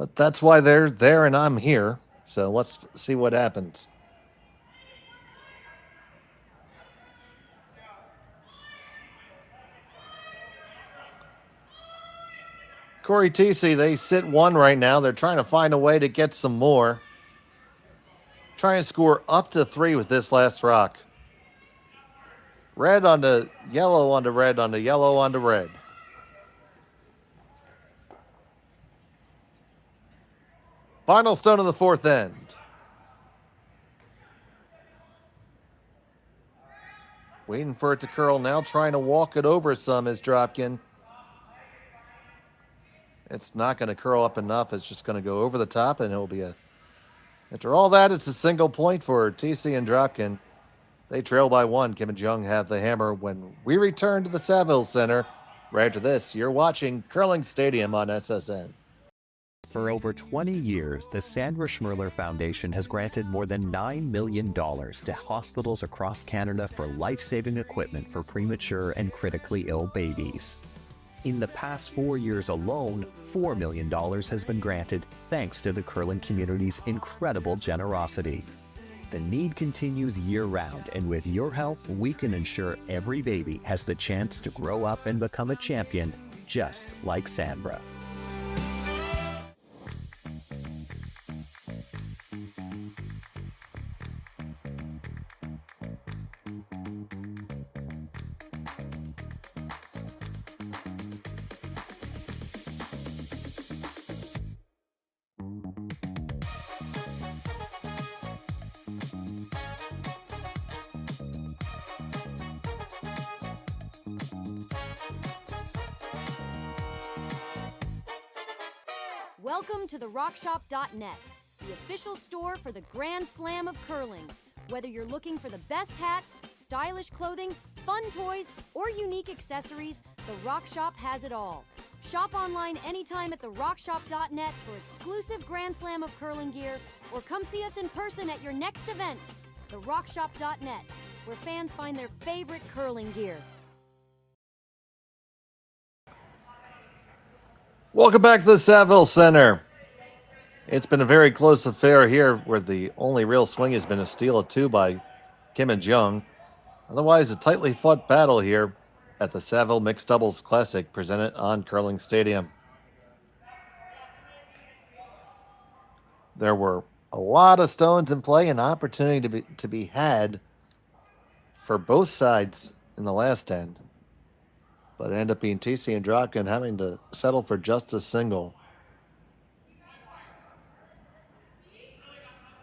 But that's why they're there and I'm here. So let's see what happens. Cory Thiesse, they sit one right now. They're trying to find a way to get some more. Trying to score up to 3 with this last rock. Red onto yellow onto red onto yellow onto red. Final stone of the 4th end. Waiting for it to curl now, trying to walk it over some is Dropkin. It's not going to curl up enough. It's just going to go over the top, and it'll be a... After all that, it's a single point for Thiesse and Dropkin. They trail by 1. Kim and Jeong have the hammer when we return to the Saville Center. Right after this, you're watching Curling Stadium on SSN. For over 20 years, the Sandra Schmirler Foundation has granted more than $9 million to hospitals across Canada for life-saving equipment for premature and critically ill babies. In the past 4 years alone, $4 million has been granted thanks to the curling community's incredible generosity. The need continues year-round, and with your help, we can ensure every baby has the chance to grow up and become a champion, just like Sandra. Welcome to the RockShop.net, the official store for the Grand Slam of curling. Whether you're looking for the best hats, stylish clothing, fun toys, or unique accessories, the Rock Shop has it all. Shop online anytime at the RockShop.net for exclusive Grand Slam of curling gear, or come see us in person at your next event. The RockShop.net, where fans find their favorite curling gear. Welcome back to the Saville Center. It's been a very close affair here where the only real swing has been a steal of 2 by Kim and Jeong. Otherwise, a tightly fought battle here at the Saville Mixed Doubles Classic presented on Curling Stadium. There were a lot of stones in play and opportunity to be had for both sides in the last end. But it ended up being Thiesse and Dropkin having to settle for just a single.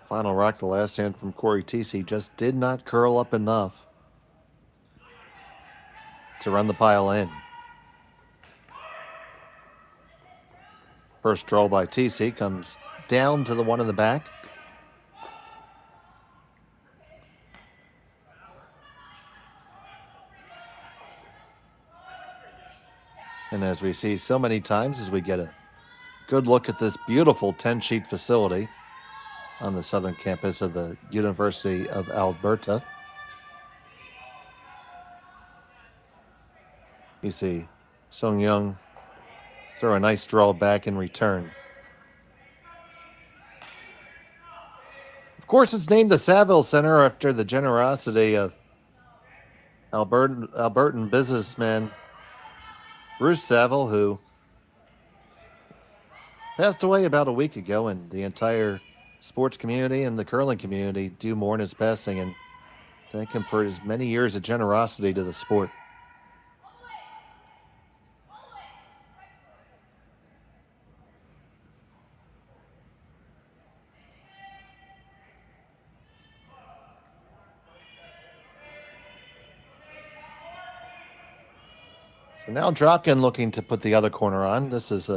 Final rock, the last hand from Cory Thiesse, just did not curl up enough to run the pile in. First draw by Thiesse comes down to the one in the back. And as we see so many times, as we get a good look at this beautiful 10-sheet facility on the southern campus of the University of Alberta. You see Seonyeong throw a nice draw back in return. Of course, it's named the Saville Center after the generosity of Albertan businessman Bruce Saville, who passed away about a week ago, and the entire sports community and the curling community do mourn his passing and thank him for his many years of generosity to the sport. So now Dropkin looking to put the other corner on. This is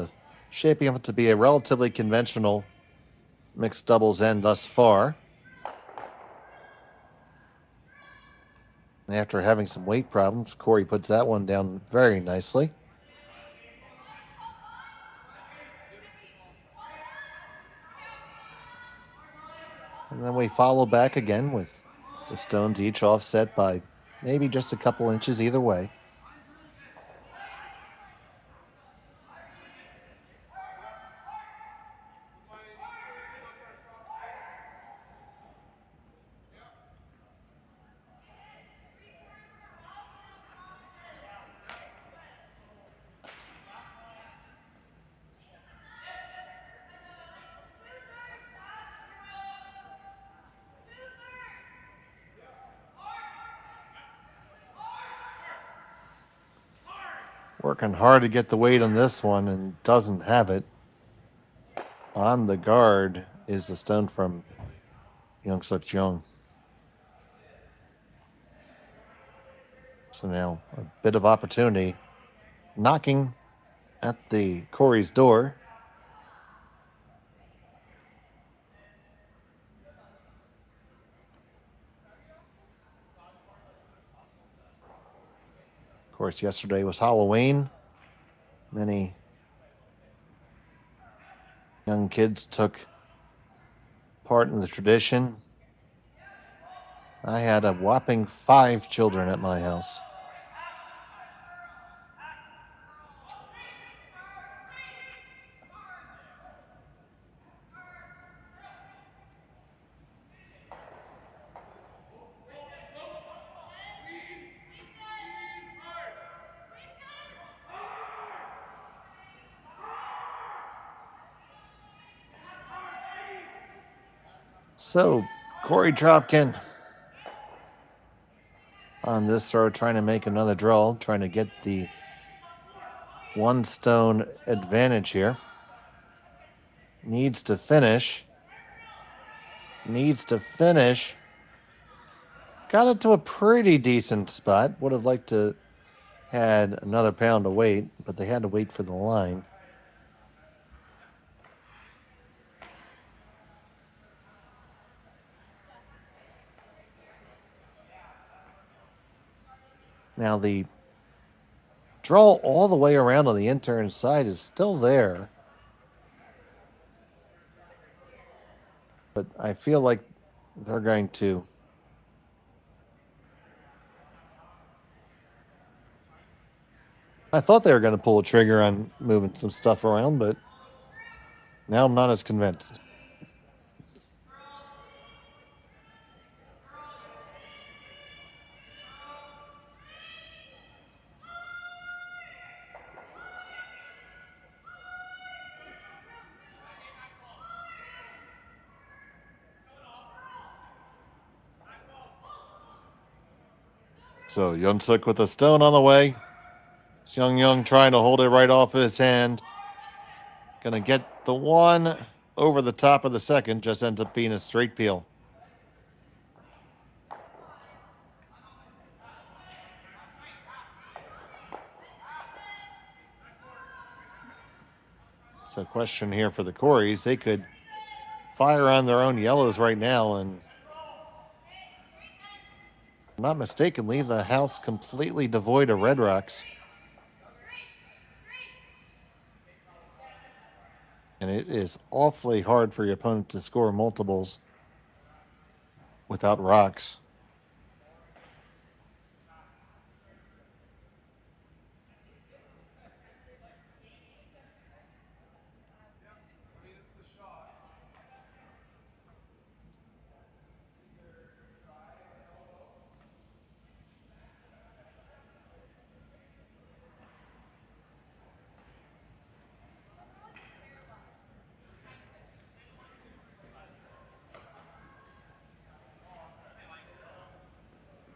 shaping up to be a relatively conventional mixed doubles end thus far. And after having some weight problems, Cory puts that one down very nicely. And then we follow back again with the stones each offset by maybe just a couple inches either way. Working hard to get the weight on this one and doesn't have it. On the guard is the stone from Yeongseok Jeong. So now a bit of opportunity. Knocking at the Korey's door. Of course, yesterday was Halloween. Many young kids took part in the tradition. I had a whopping 5 children at my house. So, Cory Dropkin on this throw, trying to make another draw, trying to get the 1 stone advantage here. Needs to finish. Got it to a pretty decent spot. Would have liked to had another pound to wait, but they had to wait for the line. Now the draw all the way around on the intern side is still there. But I feel like they're going to I thought they were going to pull a trigger on moving some stuff around, but now I'm not as convinced. So Yeongseok with a stone on the way. Seonyeong trying to hold it right off his hand. Gonna get the 1 over the top of the second. Just ends up being a straight peel. So question here for the Koreys. They could fire on their own yellows right now and, if I'm not mistaken, leave the house completely devoid of red rocks. And it is awfully hard for your opponent to score multiples without rocks.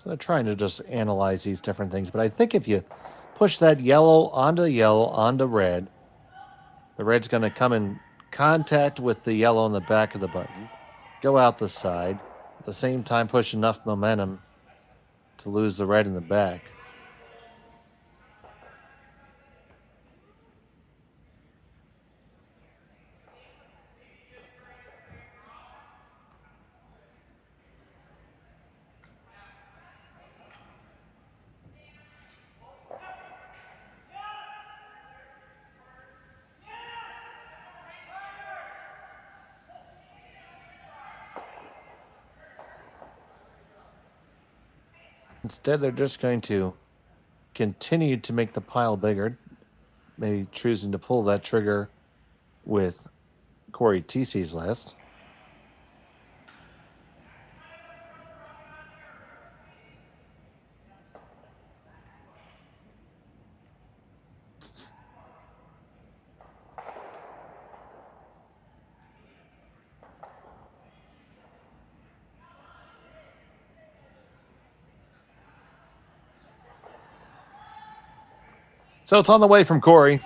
They're trying to just analyze these different things. But I think if you push that yellow onto red, the red's going to come in contact with the yellow on the back of the button, go out the side, at the same time push enough momentum to lose the red in the back. Instead, they're just going to continue to make the pile bigger, maybe choosing to pull that trigger with Cory Thiesse's list. So it's on the way from Cory.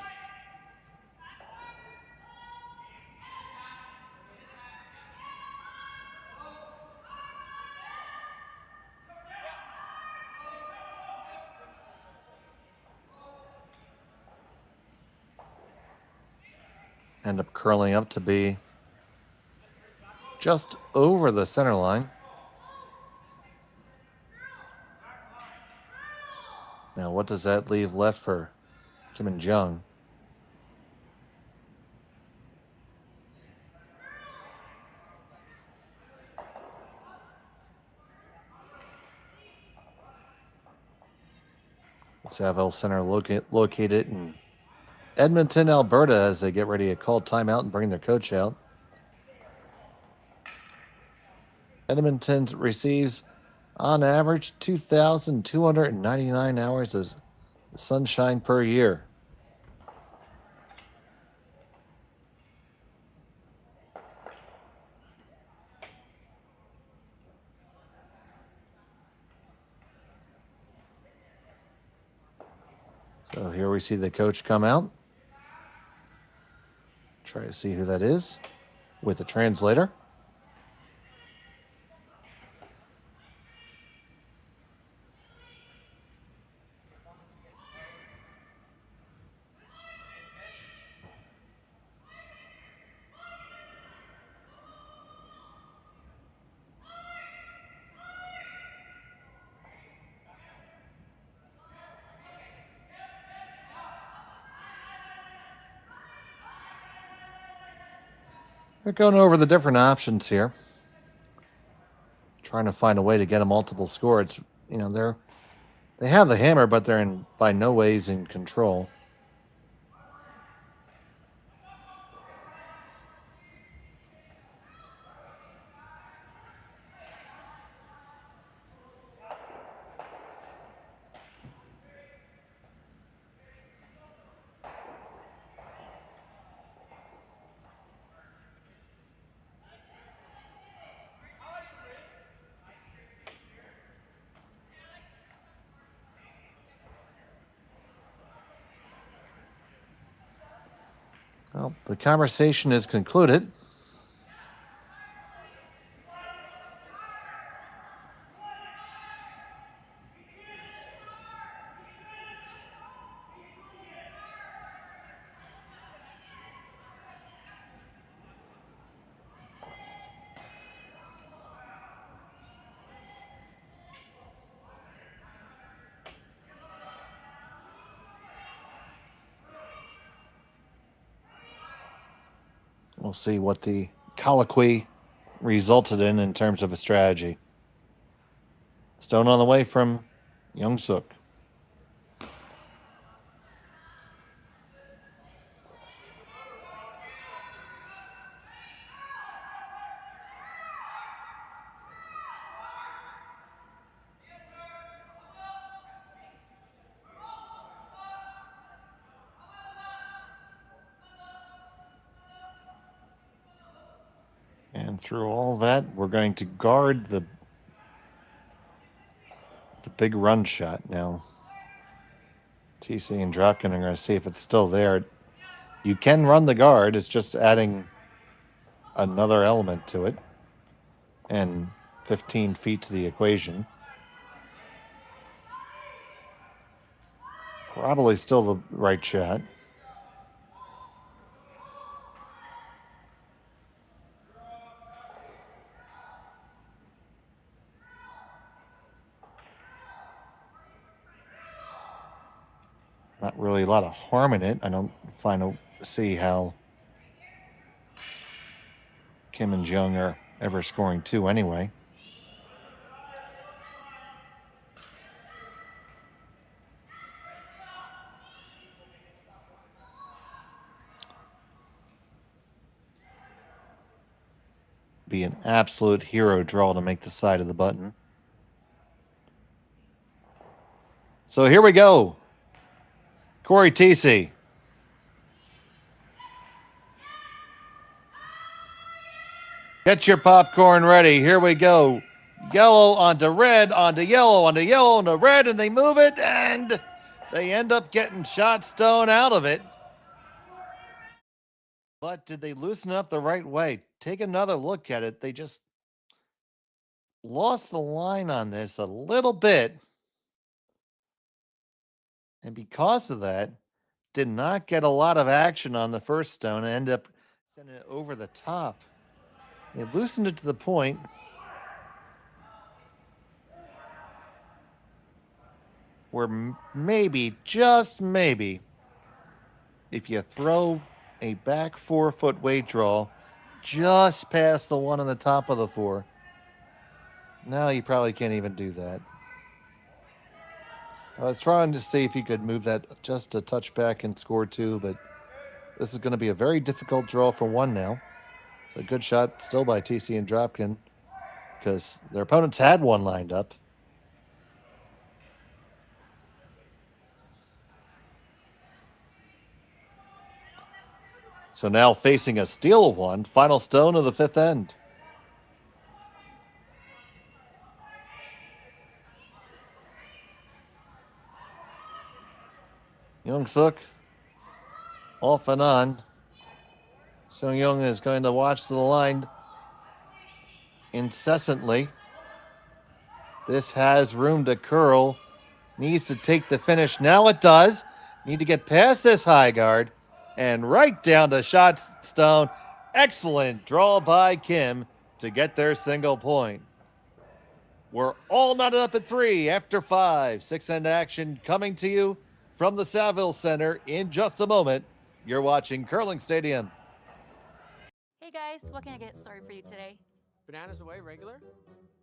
End up curling up to be just over the center line. Now, what does that leave left for Kim and Jeong? The Saville Center located in Edmonton, Alberta, as they get ready to call timeout and bring their coach out. Edmonton receives, on average, 2,299 hours of sunshine per year. So here we see the coach come out. Try to see who that is with a translator. We're going over the different options here. Trying to find a way to get a multiple score. It's, you know, they have the hammer, but they're by no ways in control. Well, the conversation is concluded. We'll see what the colloquy resulted in terms of a strategy. Stone on the way from Yeongseok. And through all that, we're going to guard the big run shot now. Thiesse and Dropkin are going to see if it's still there. You can run the guard. It's just adding another element to it. And 15 feet to the equation. Probably still the right shot. Not really a lot of harm in it. I don't see how Kim and Jeong are ever scoring two anyway. Be an absolute hero draw to make the side of the button. So here we go. Cory Thiesse. Get your popcorn ready. Here we go. Yellow onto red, onto yellow, onto yellow, onto red, and they move it, and They end up getting shot stone out of it. But did they loosen up the right way? Take another look at it. They just lost the line on this a little bit. And because of that, did not get a lot of action on the first stone and ended up sending it over the top. They loosened it to the point where maybe, just maybe, if you throw a back 4-foot weight draw just past the one on the top of the 4, no, you probably can't even do that. I was trying to see if you could move that just a touch back and score 2, but this is going to be a very difficult draw for 1 now. It's a good shot still by Thiesse and Dropkin because their opponents had 1 lined up. So now facing a steal of 1, final stone of the 5th end. Yeongseok off and on. Seonyeong is going to watch the line incessantly. This has room to curl. Needs to take the finish. Now it does. Need to get past this high guard and right down to shot stone. Excellent draw by Kim to get their single point. We're all knotted up at 3 after 5. 6-end action coming to you from the Saville Center in just a moment. You're watching Curling Stadium. Hey guys, what can I get started for you today? Bananas away, regular?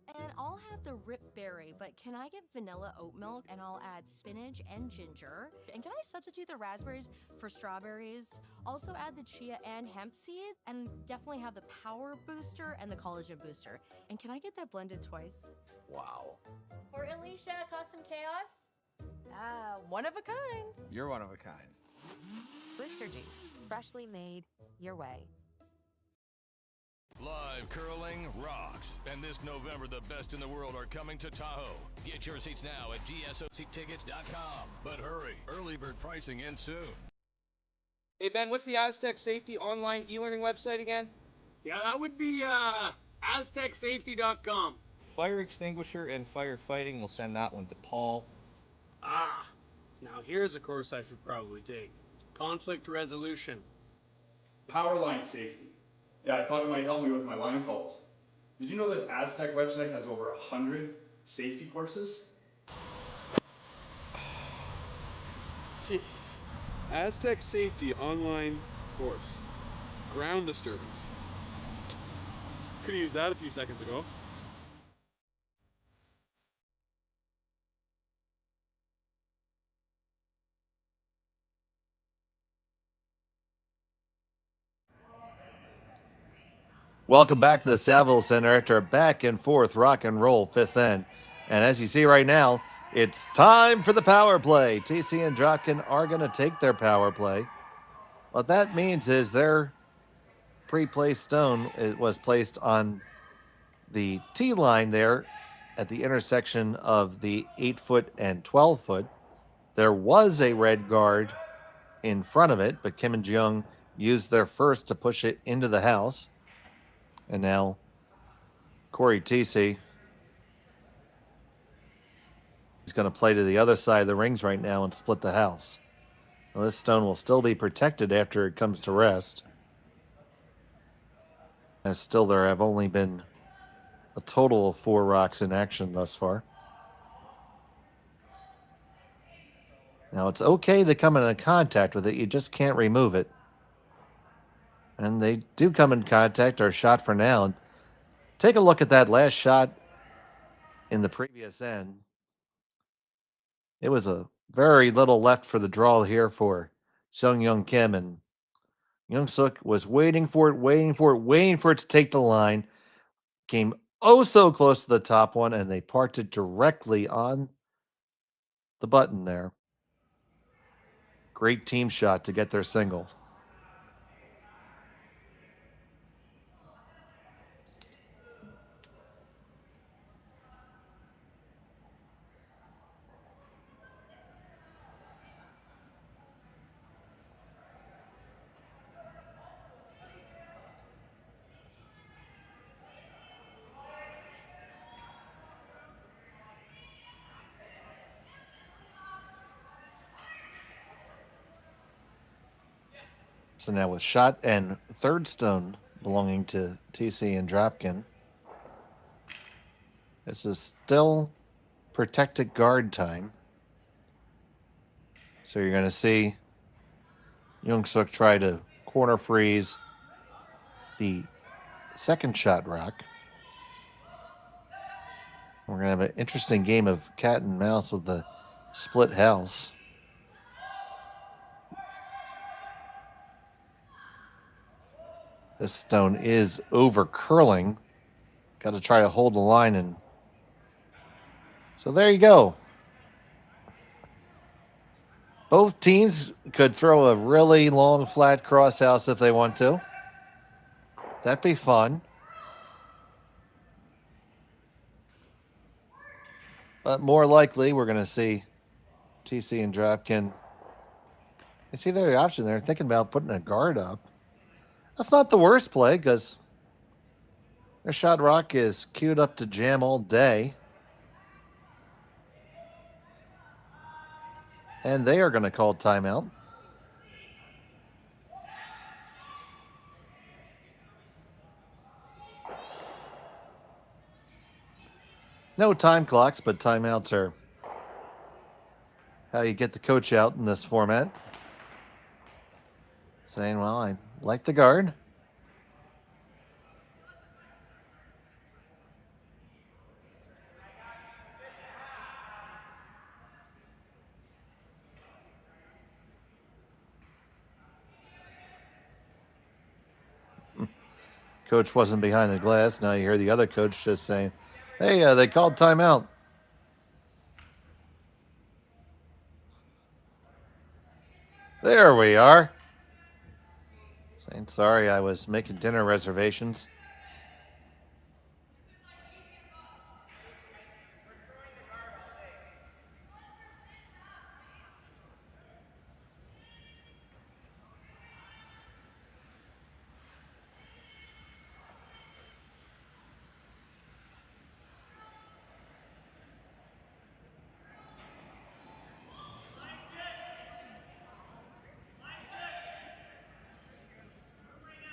And I'll have the rip berry, but can I get vanilla oat milk and I'll add spinach and ginger? And can I substitute the raspberries for strawberries? Also add the chia and hemp seed, and definitely have the power booster and the collagen booster. And can I get that blended twice? Wow. For Alicia, Custom Chaos? One of a kind. You're one of a kind. Booster juice, freshly made your way. Live curling rocks. And this November, the best in the world are coming to Tahoe. Get your seats now at gsoctickets.com. But hurry, early bird pricing ends soon. Hey Ben, what's the Aztec Safety online e-learning website again? Yeah, that would be aztecsafety.com. Fire extinguisher and firefighting, we'll send that one to Paul. Now here's a course I should probably take. Conflict resolution. Power line safety. Yeah, I thought it might help me with my line calls. Did you know this Aztec website has over 100 safety courses? Jeez. Aztec Safety online course. Ground disturbance. Could have used that a few seconds ago. Welcome back to the Saville Center after a back and forth rock and roll 5th end. And as you see right now, it's time for the power play. Thiesse and Dropkin are going to take their power play. What that means is their pre-placed stone was placed on the tee line there at the intersection of the 8-foot and 12-foot. There was a red guard in front of it, but Kim and Jeong used their first to push it into the house. And now Cory Thiesse is going to play to the other side of the rings right now and split the house. Now, this stone will still be protected after it comes to rest. As still there have only been a total of 4 rocks in action thus far. Now it's okay to come into contact with it, you just can't remove it. And they do come in contact, or shot for now. And take a look at that last shot in the previous end. It was a very little left for the draw here for Seonyeong Kim, and Yeongseok was waiting for it to take the line. Came oh so close to the top one, and they parked it directly on the button there. Great team shot to get their single. So now with shot and third stone belonging to Thiesse and Dropkin. This is still protected guard time. So you're going to see Yeongseok try to corner freeze the second shot rock. We're going to have an interesting game of cat and mouse with the split house. This stone is over curling. Got to try to hold the line. And so there you go. Both teams could throw a really long flat cross house if they want to. That'd be fun. But more likely, we're going to see Thiesse and Dropkin. You see their option there, thinking about putting a guard up. That's not the worst play because their shot rock is queued up to jam all day. And they are going to call timeout. No time clocks, but timeouts are how you get the coach out in this format. Saying, well, I like the guard. Coach wasn't behind the glass. Now you hear the other coach just saying, hey, they called timeout. There we are. Saying, sorry, I was making dinner reservations.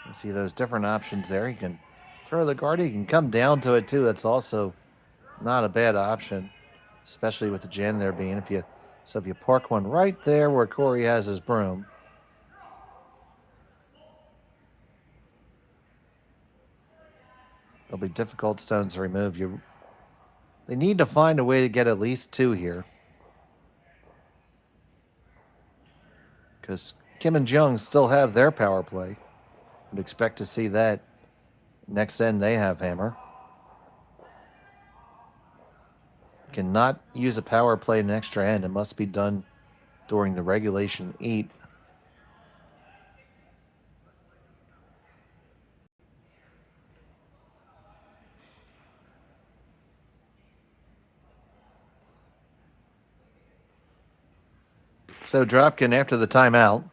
You see those different options there. You can throw the guard. You can come down to it too. That's also not a bad option, especially with the jam there being. If you park one right there where Cory has his broom. There'll be difficult stones to remove. They need to find a way to get at least two here. Because Kim and Jeong still have their power play. Would expect to see that next end they have hammer. Cannot use a power play an extra end. It must be done during the regulation 8. So Dropkin after the timeout.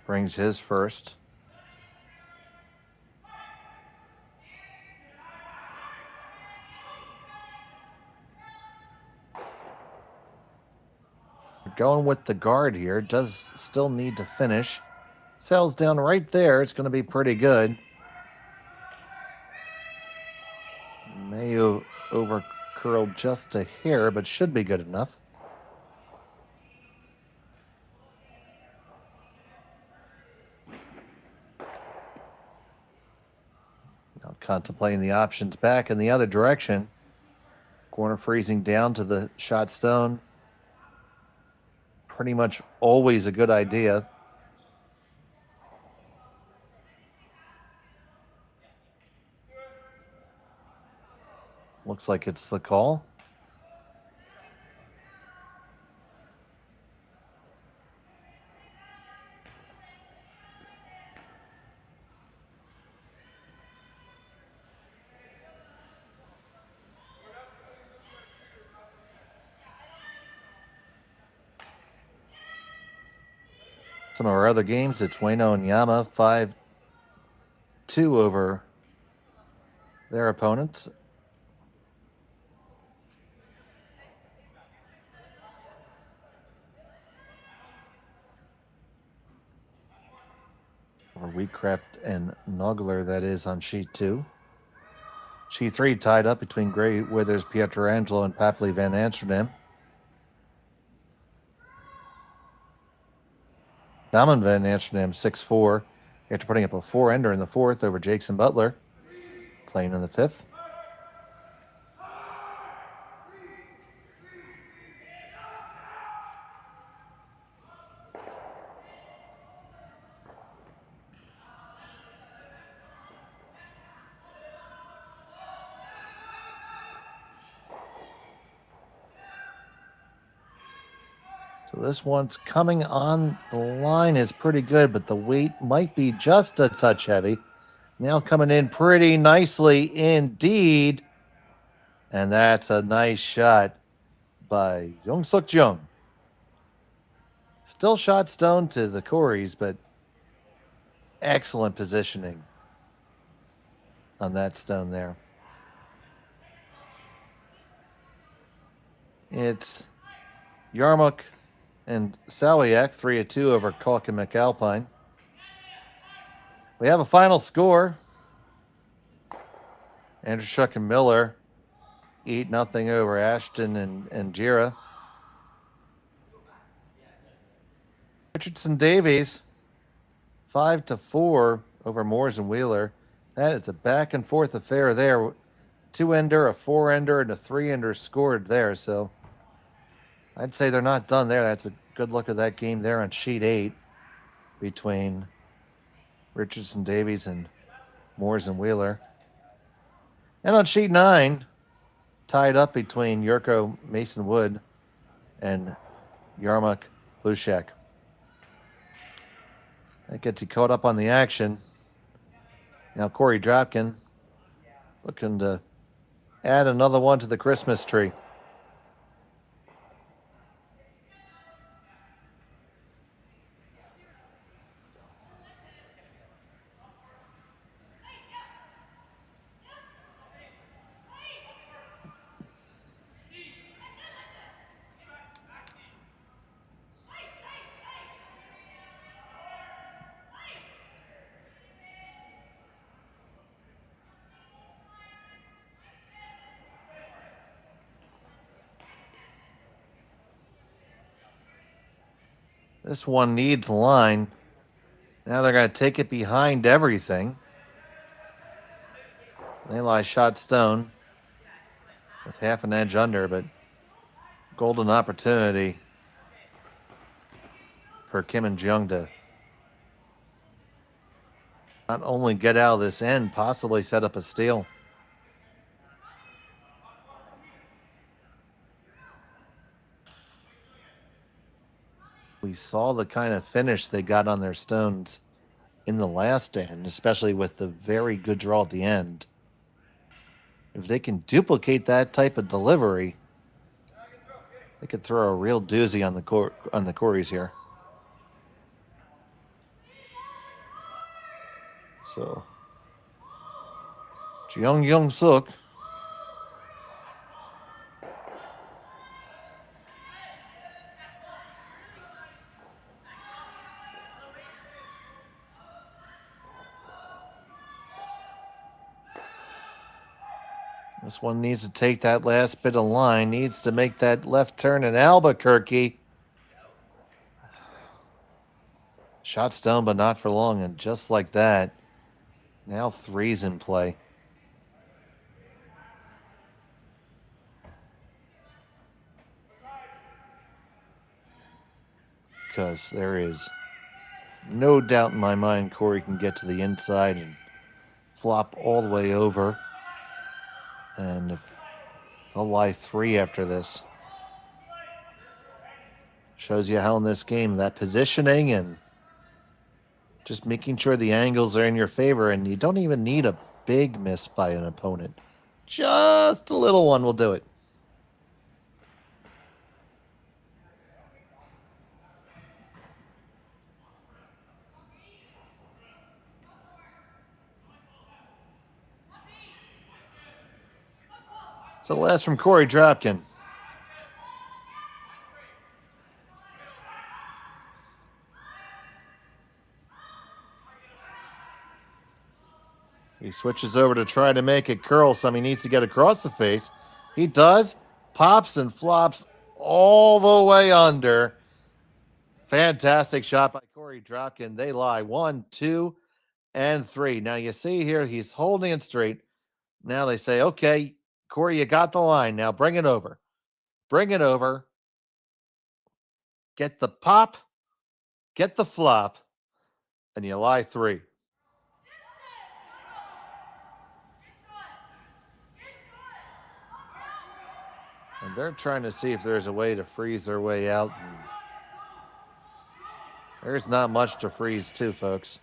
Brings his first. Going with the guard here. Does still need to finish. Sails down right there. It's going to be pretty good. May over curled just a hair, but should be good enough. Now contemplating the options back in the other direction. Corner freezing down to the shot stone. Pretty much always a good idea. Looks like it's the call. Some of our other games, it's Ueno and Yama, 5 2 over their opponents. Or Wheatcraft and Nogler, that is, on sheet 2. Sheet 3 tied up between Gray Withers, Pietrangelo, and Papley Van Amsterdam. Salmon Van Amsterdam 6-4 after putting up a 4-ender in the 4th over Jackson Butler, playing in the 5th. So this one's coming on the line is pretty good, but the weight might be just a touch heavy. Now coming in pretty nicely indeed. And that's a nice shot by Yeongseok Jeong. Still shot stone to the Coreys, but excellent positioning on that stone there. It's Yarmuk and Sawiak, 3-2 over Kalk and McAlpine. We have a final score. Andrew Shuck and Miller, 8-0 over Ashton and Jira. Richardson Davies, 5-4 over Moores and Wheeler. That is a back and forth affair there. 2-ender, a 4-ender, and a 3-ender scored there. So I'd say they're not done there. That's a good look at that game there on sheet 8 between Richardson Davies and Moores and Wheeler. And on sheet 9, tied up between Yurko Mason Wood and Yarmuk Lushak. That gets you caught up on the action. Now Cory Dropkin looking to add another one to the Christmas tree. This one needs line. Now they're going to take it behind everything. They lie shot stone with half an edge under, but golden opportunity for Kim and Jeong to not only get out of this end, possibly set up a steal. We saw the kind of finish they got on their stones in the last end, especially with the very good draw at the end. If they can duplicate that type of delivery, they could throw a real doozy on the Coreys here. So, Yeongseok. This one needs to take that last bit of line, needs to make that left turn in Albuquerque. Shot stone, but not for long, and just like that, now 3's in play. Because there is no doubt in my mind Cory can get to the inside and flop all the way over. And they'll lie 3 after this. Shows you how in this game that positioning and just making sure the angles are in your favor, and you don't even need a big miss by an opponent. Just a little one will do it. It's the last from Cory Dropkin. He switches over to try to make it curl some. He needs to get across the face. He does. Pops and flops all the way under. Fantastic shot by Cory Dropkin. They lie 1, 2, and 3. Now you see here he's holding it straight. Now they say, okay, Cory, you got the line. Now bring it over. Bring it over. Get the pop. Get the flop. And you lie 3. And they're trying to see if there's a way to freeze their way out. And there's not much to freeze too, folks.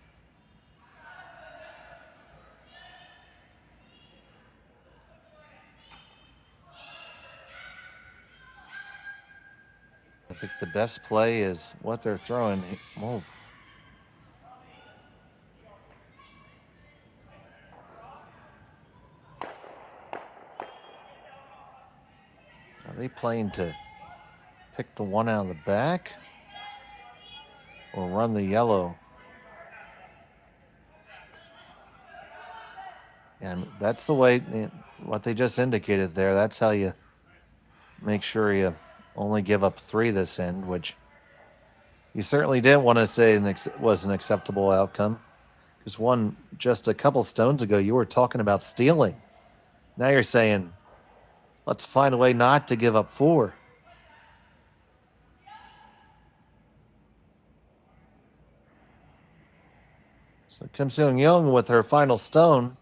I think the best play is what they're throwing. Oh. Are they playing to pick the one out of the back or run the yellow? And that's the way, what they just indicated there, that's how you make sure you only give up 3 this end, which you certainly didn't want to say was an acceptable outcome. Because just a couple stones ago, you were talking about stealing. Now you're saying, let's find a way not to give up 4. So comes Seonyeong with her final stone.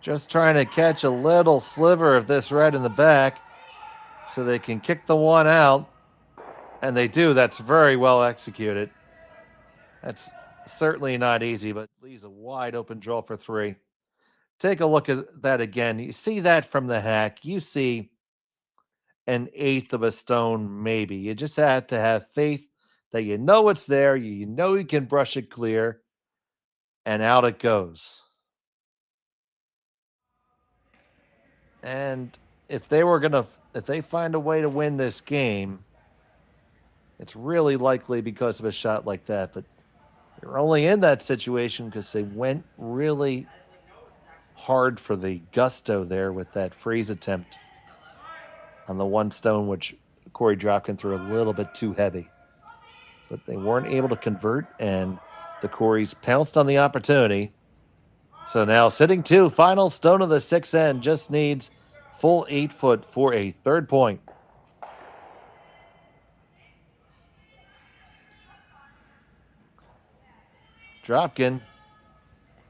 Just trying to catch a little sliver of this red in the back so they can kick the one out. And they do. That's very well executed. That's certainly not easy, but leaves a wide open draw for 3. Take a look at that again. You see that from the hack. You see 1/8 of a stone, maybe. You just have to have faith that you know it's there. You know you can brush it clear. And out it goes. And if they find a way to win this game, it's really likely because of a shot like that. But they're only in that situation because they went really hard for the gusto there with that freeze attempt on the one stone, which Cory Dropkin threw a little bit too heavy. But they weren't able to convert, and the Coreys pounced on the opportunity. So now sitting 2, final stone of the 6th end, just needs full 8 foot for a 3rd point. Dropkin,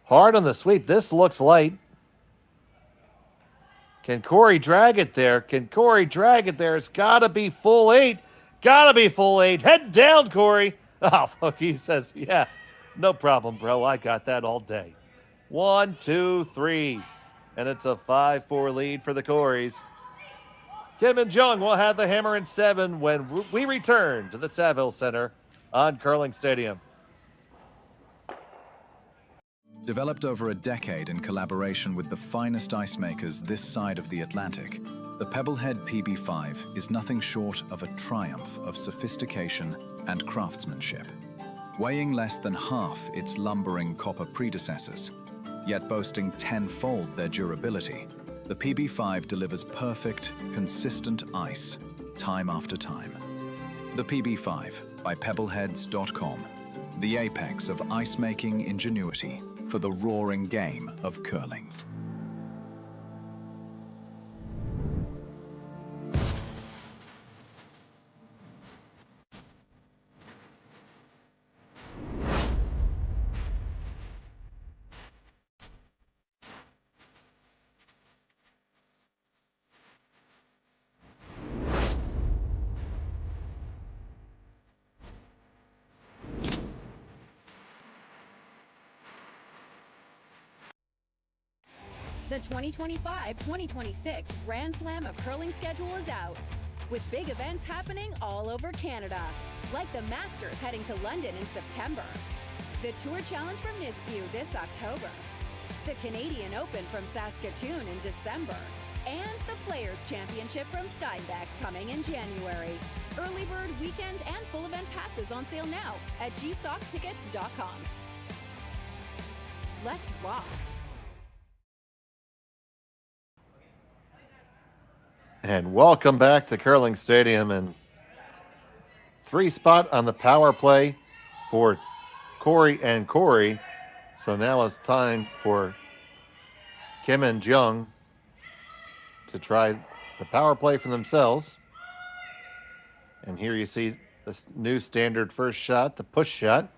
hard on the sweep. This looks light. Can Cory drag it there? Can Cory drag it there? It's got to be full 8. Got to be full 8. Head down, Cory. Oh, look, he says, yeah, no problem, bro. I got that all day. 1, 2, 3. And it's a 5-4 lead for the Coreys. Kim and Jeong will have the hammer in 7 when we return to the Saville Center on Curling Stadium. Developed over a decade in collaboration with the finest ice makers this side of the Atlantic, the Pebblehead PB5 is nothing short of a triumph of sophistication and craftsmanship. Weighing less than half its lumbering copper predecessors, yet boasting 10-fold their durability, the PB5 delivers perfect, consistent ice, time after time. The PB5 by Pebbleheads.com, the apex of ice-making ingenuity for the roaring game of curling. The 2025-2026 Grand Slam of Curling schedule is out, with big events happening all over Canada, like the Masters heading to London in September, the Tour Challenge from Nisku this October, the Canadian Open from Saskatoon in December, and the Players' Championship from Steinbeck coming in January. Early bird weekend and full event passes on sale now at gsoctickets.com. Let's rock. And welcome back to Curling Stadium, and 3-spot on the power play for Cory and Korey. So now it's time for Kim and Jeong to try the power play for themselves. And here you see this new standard first shot, the push shot.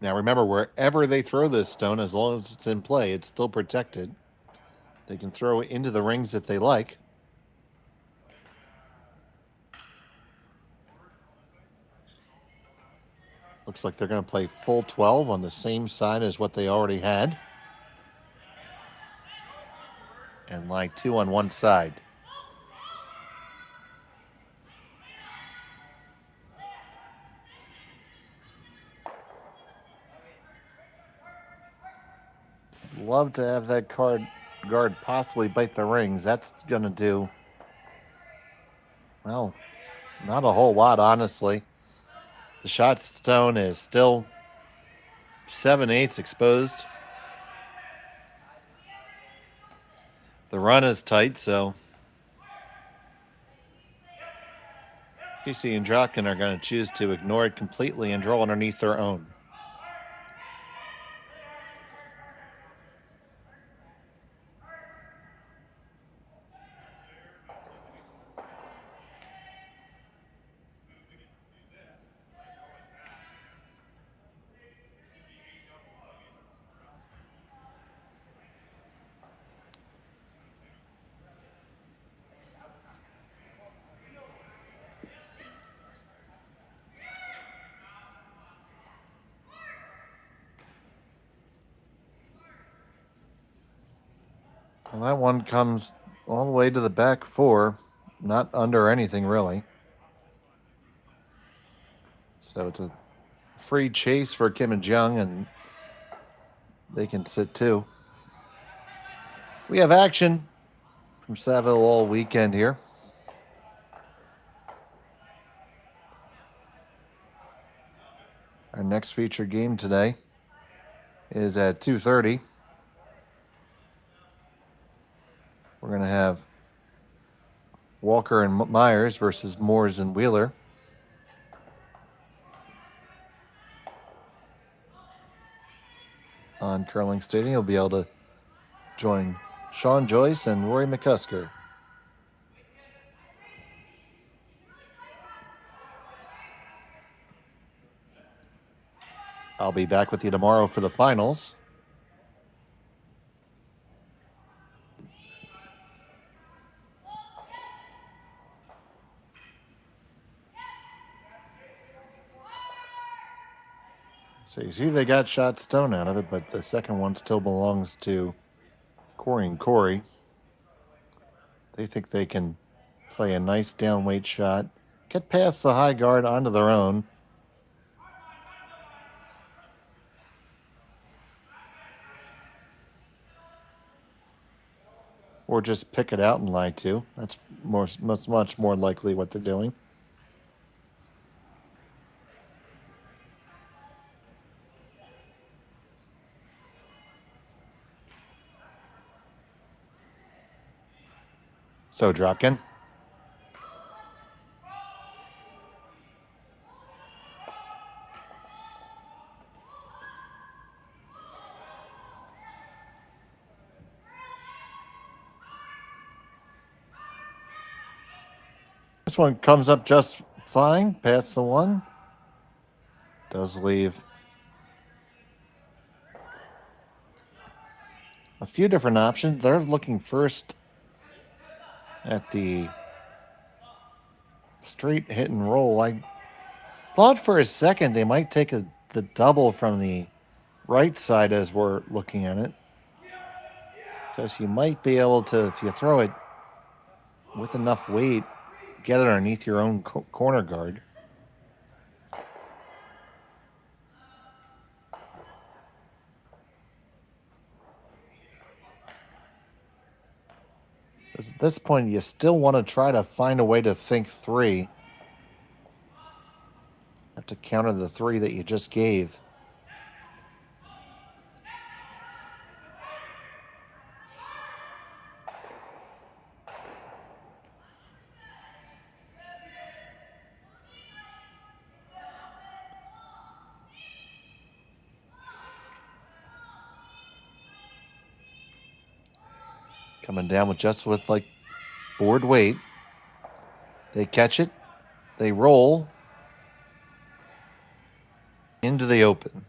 Now remember, wherever they throw this stone, as long as it's in play, it's still protected. They can throw it into the rings if they like. Looks like they're going to play full 12 on the same side as what they already had. And like 2 on one side. Love to have that guard possibly bite the rings. That's going to do, well, not a whole lot, honestly. The shot stone is still 7/8 exposed. The run is tight, so Thiesse and Dropkin are going to choose to ignore it completely and draw underneath their own. Well, that one comes all the way to the back 4, not under anything really. So it's a free chase for Kim and Jeong, and they can sit too. We have action from Saville all weekend here. Our next featured game today is at 2:30. We're going to have Walker and Myers versus Moores and Wheeler. On Curling Stadium, you'll be able to join Sean Joyce and Rory McCusker. I'll be back with you tomorrow for the finals. So you see they got shot stone out of it, but the second one still belongs to Cory and Korey. They think they can play a nice down weight shot, get past the high guard onto their own. Or just pick it out and lie to. That's much more likely what they're doing. So, Dropkin. This one comes up just fine, past the one. Does leave a few different options. They're looking first at the straight hit and roll. I thought for a second they might take a the double from the right side as we're looking at it. Because you might be able to, if you throw it with enough weight, get it underneath your own corner guard. Because at this point, you still want to try to find a way to think three. Have to counter the three that you just gave. Coming down with just with like board weight. They catch it. They roll into the open.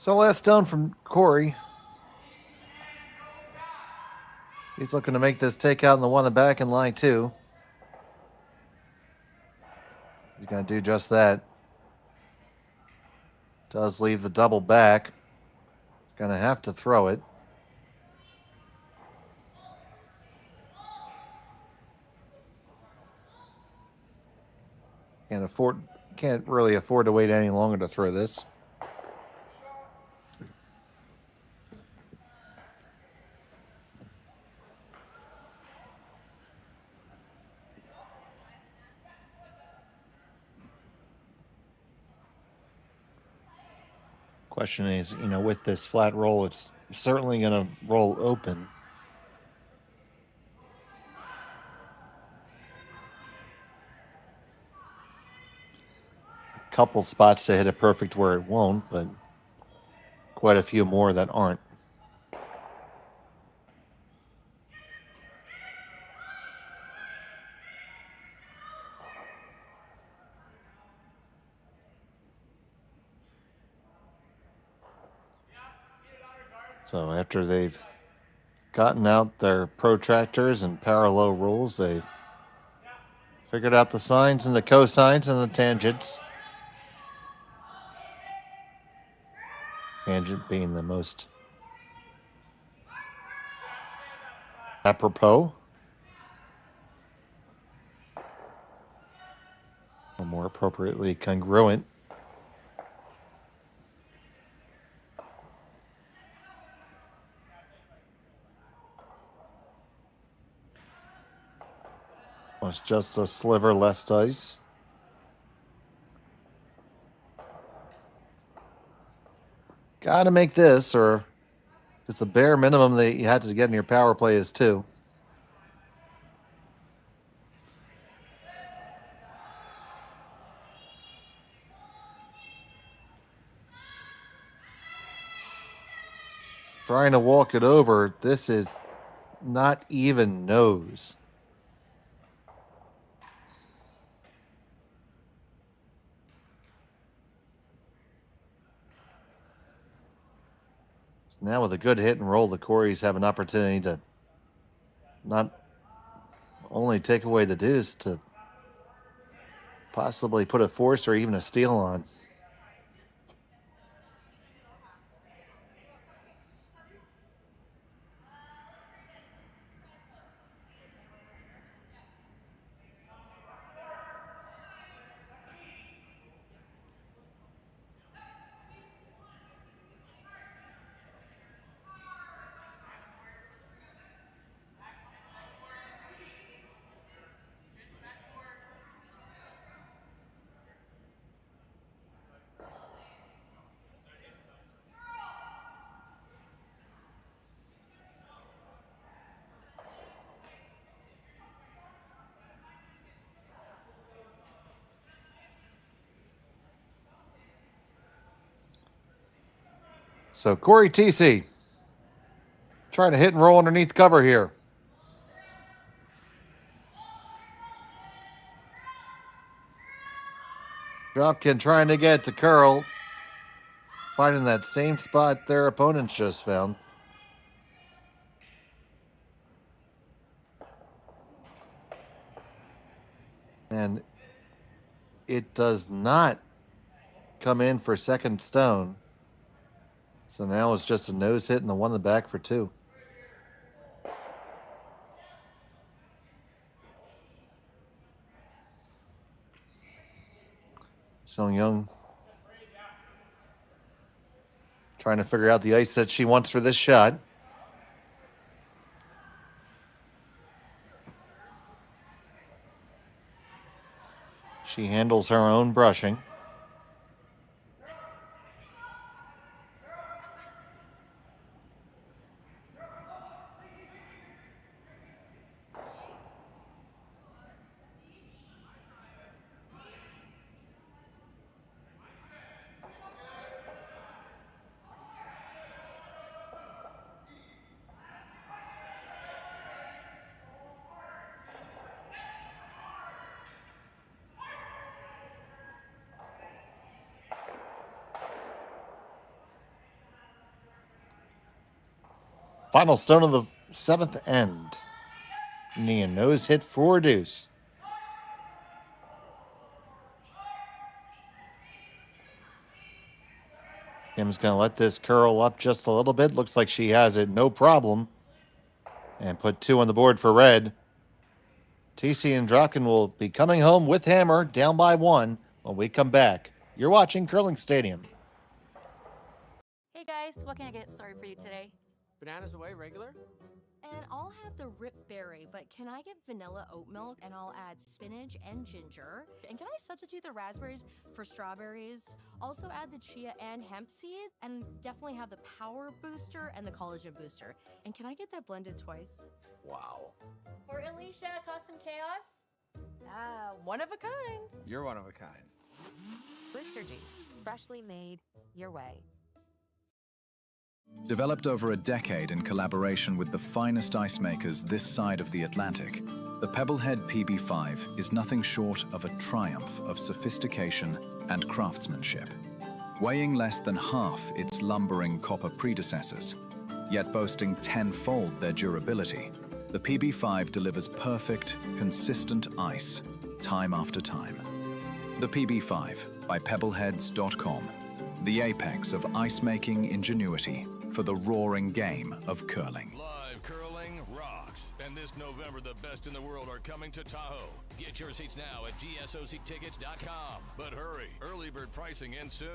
So last stone from Cory. He's looking to make this takeout in the one in the back in line 2. He's going to do just that. Does leave the double back. Going to have to throw it. Can't really afford to wait any longer to throw this. Question is, with this flat roll, it's certainly going to roll open. A couple spots to hit it perfect where it won't, but quite a few more that aren't. So after they've gotten out their protractors and parallel rules, they've figured out the sines and the cosines and the tangents. Tangent being the most apropos, or more appropriately congruent. It's just a sliver less dice. Got to make this, or it's the bare minimum that you had to get in your power play is 2. Trying to walk it over, this is not even nose. Now with a good hit and roll, the Coreys have an opportunity to not only take away the deuce, to possibly put a force or even a steal on. So Cory Thiesse trying to hit and roll underneath cover here. Dropkin trying to get to curl, finding that same spot their opponents just found. And it does not come in for second stone. So now it's just a nose hit and the one in the back for two. Seonyeong trying to figure out the ice that she wants for this shot. She handles her own brushing. Final stone of the seventh end. Knee and nose hit for deuce. Kim's going to let this curl up just a little bit. Looks like she has it no problem. And put two on the board for red. Thiesse and Dropkin will be coming home with hammer, down by one when we come back. You're watching Curling Stadium. Hey guys, what can I get started for you today? Bananas away, regular? And I'll have the rip berry, but can I get vanilla oat milk and I'll add spinach and ginger? And can I substitute the raspberries for strawberries? Also add the chia and hemp seed, and definitely have the power booster and the collagen booster. And can I get that blended twice? Wow. For Alicia, Custom Chaos? One of a kind. You're one of a kind. Booster juice, freshly made, your way. Developed over a decade in collaboration with the finest ice makers this side of the Atlantic, the Pebblehead PB5 is nothing short of a triumph of sophistication and craftsmanship. Weighing less than half its lumbering copper predecessors, yet boasting tenfold their durability, the PB5 delivers perfect, consistent ice, time after time. The PB5 by Pebbleheads.com, the apex of ice-making ingenuity for the roaring game of curling. Live curling rocks. And this November, the best in the world are coming to Tahoe. Get your seats now at gsoctickets.com. But hurry, early bird pricing ends soon.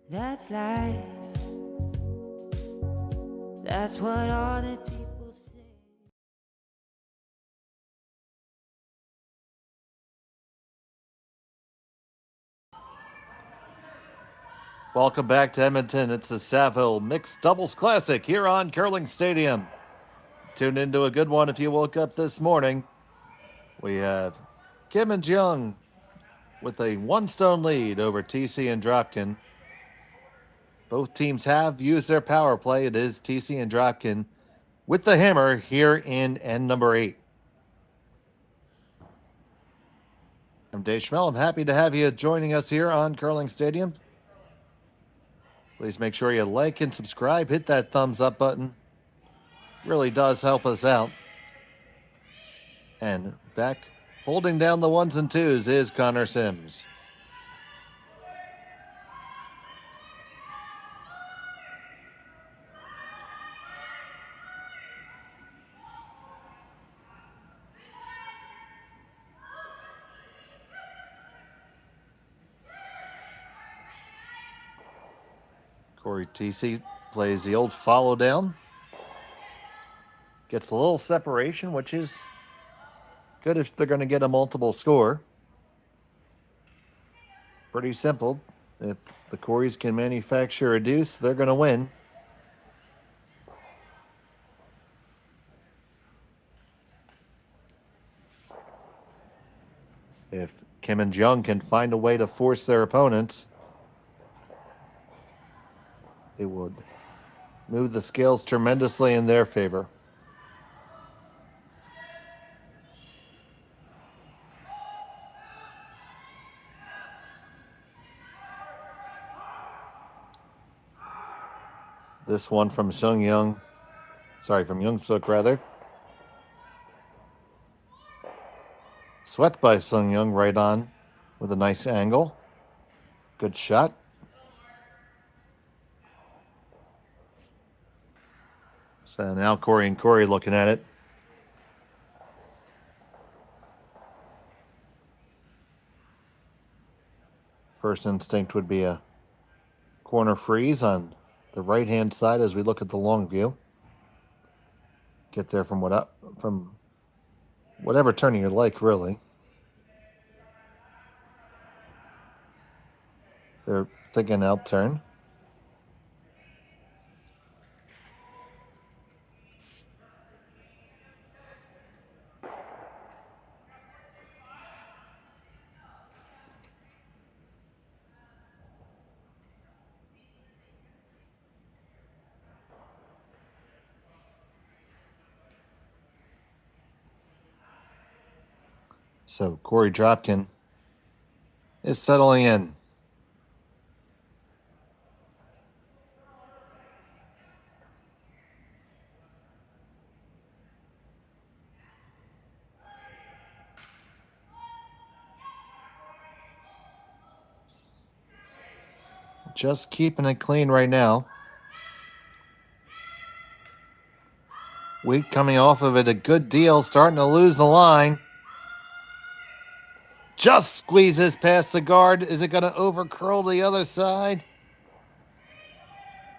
That's life. That's what all the people say. Welcome back to Edmonton. It's the Saville Mixed Doubles Classic here on Curling Stadium. Tune into a good one if you woke up this morning. We have Kim and Jeong with a one-stone lead over Thiesse and Dropkin. Both teams have used their power play. It is Thiesse and Dropkin with the hammer here in end number 8. I'm Dave Schmel. I'm happy to have you joining us here on Curling Stadium. Please make sure you like and subscribe. Hit that thumbs up button. Really does help us out. And back holding down the ones and twos is Connor Sims. Cory Thiesse plays the old follow down. Gets a little separation, which is good if they're going to get a multiple score. Pretty simple. If the Coreys can manufacture a deuce, they're going to win. If Kim and Jeong can find a way to force their opponents, it would move the scales tremendously in their favor. This one from Seonyeong, from Yeongseok rather. Swept by Seonyeong right on with a nice angle. Good shot. So now Cory and Korey looking at it. First instinct would be a corner freeze on the right-hand side as we look at the long view. Get there from whatever turning you like, really. They're thinking out turn. So Cory Dropkin is settling in. Just keeping it clean right now. Wheat coming off of it a good deal, starting to lose the line. Just squeezes past the guard. Is it going to overcurl to the other side?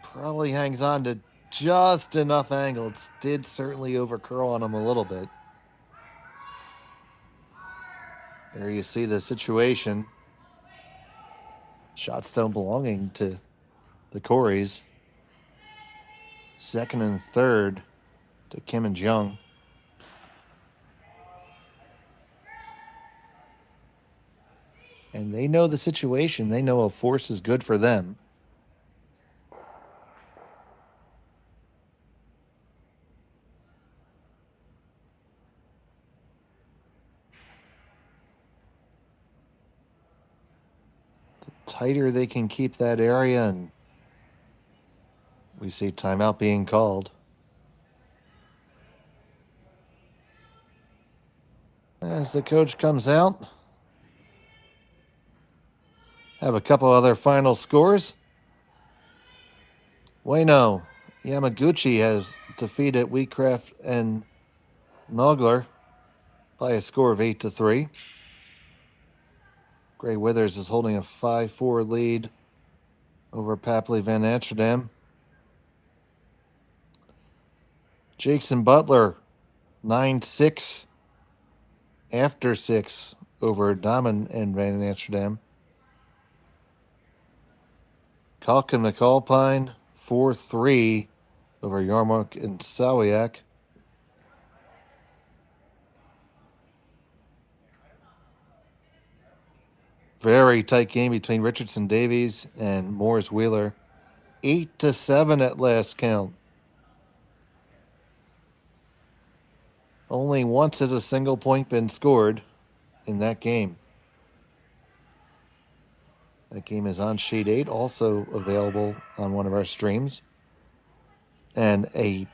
Probably hangs on to just enough angle. It did certainly overcurl on him a little bit. There you see the situation. Shot stone belonging to the Coreys. Second and third to Kim and Jeong. And they know the situation. They know a force is good for them. The tighter they can keep that area, and we see timeout being called. As the coach comes out, have a couple other final scores. Ueno Yamaguchi has defeated Wheatcraft and Nogler by a score of 8-3. Gray Withers is holding a 5-4 lead over Papley Van Amsterdam. Jackson Butler 9-6 after 6 over Damen and Van Amsterdam. Kalkin McAlpine 4-3 over Yarmuk and Sawiak. Very tight game between Richardson Davies and Morris Wheeler. 8-7 at last count. Only once has a single point been scored in that game. That game is on Sheet 8, also available on one of our streams. And a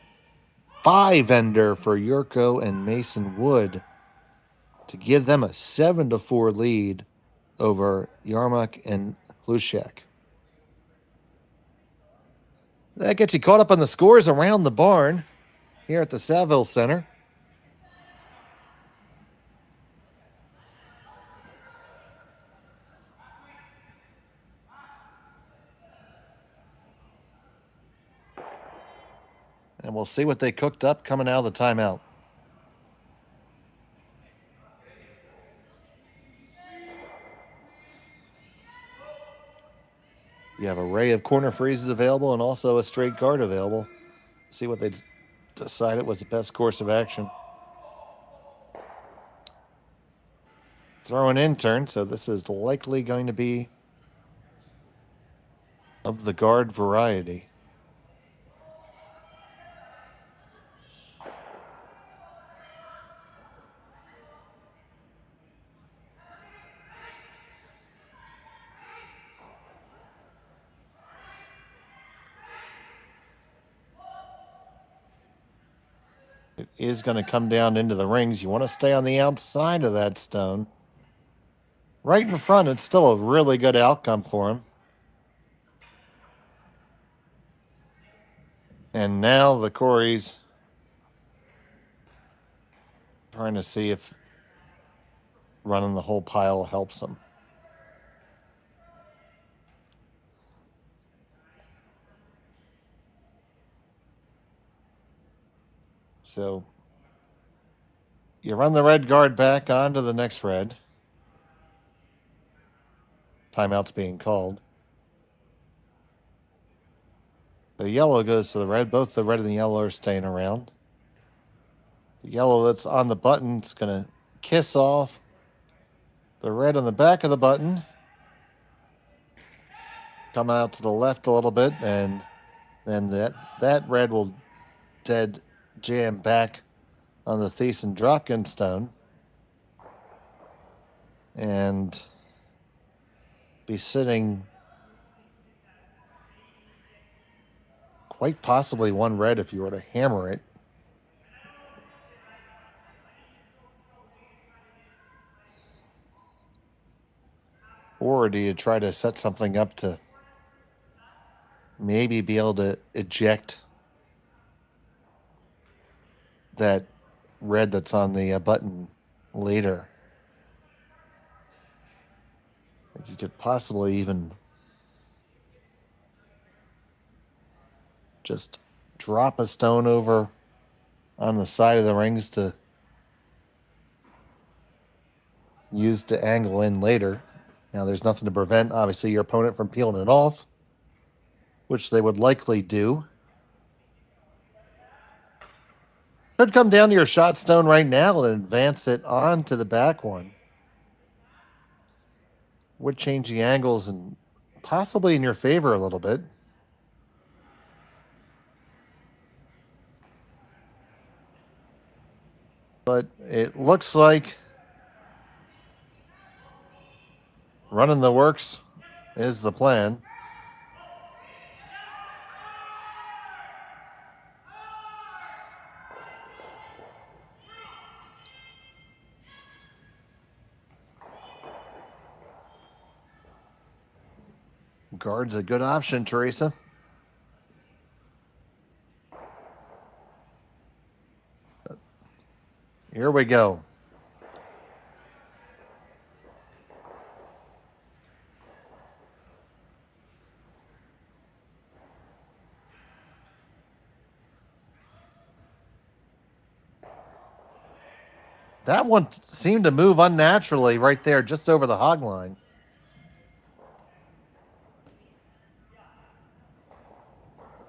5-ender for Yurko and Mason Wood to give them a 7-4 lead over Yarmuk and Hlushak. That gets you caught up on the scores around the barn here at the Saville Center. And we'll see what they cooked up coming out of the timeout. You have an array of corner freezes available and also a straight guard available. See what they decided was the best course of action. throw an intern, so this is likely going to be of the guard variety. It is going to come down into the rings. You want to stay on the outside of that stone. Right in front, it's still a really good outcome for him. And now the Coreys trying to see if running the whole pile helps them. So you run the red guard back onto the next red. Timeout's being called. The yellow goes to the red. Both the red and the yellow are staying around. The yellow that's on the button is going to kiss off the red on the back of the button. Come out to the left a little bit, and then that red will dead jam back on the Thiesse and Dropkin stone and be sitting quite possibly one red if you were to hammer it. Or do you try to set something up to maybe be able to eject that red that's on the button later? You could possibly even just drop a stone over on the side of the rings to use to angle in later. Now, there's nothing to prevent, obviously, your opponent from peeling it off, which they would likely do. Could come down to your shot stone right now and advance it onto the back one. Would change the angles and possibly in your favor a little bit. But it looks like running the works is the plan. Guard's a good option, Teresa. Here we go. That one seemed to move unnaturally right there, just over the hog line.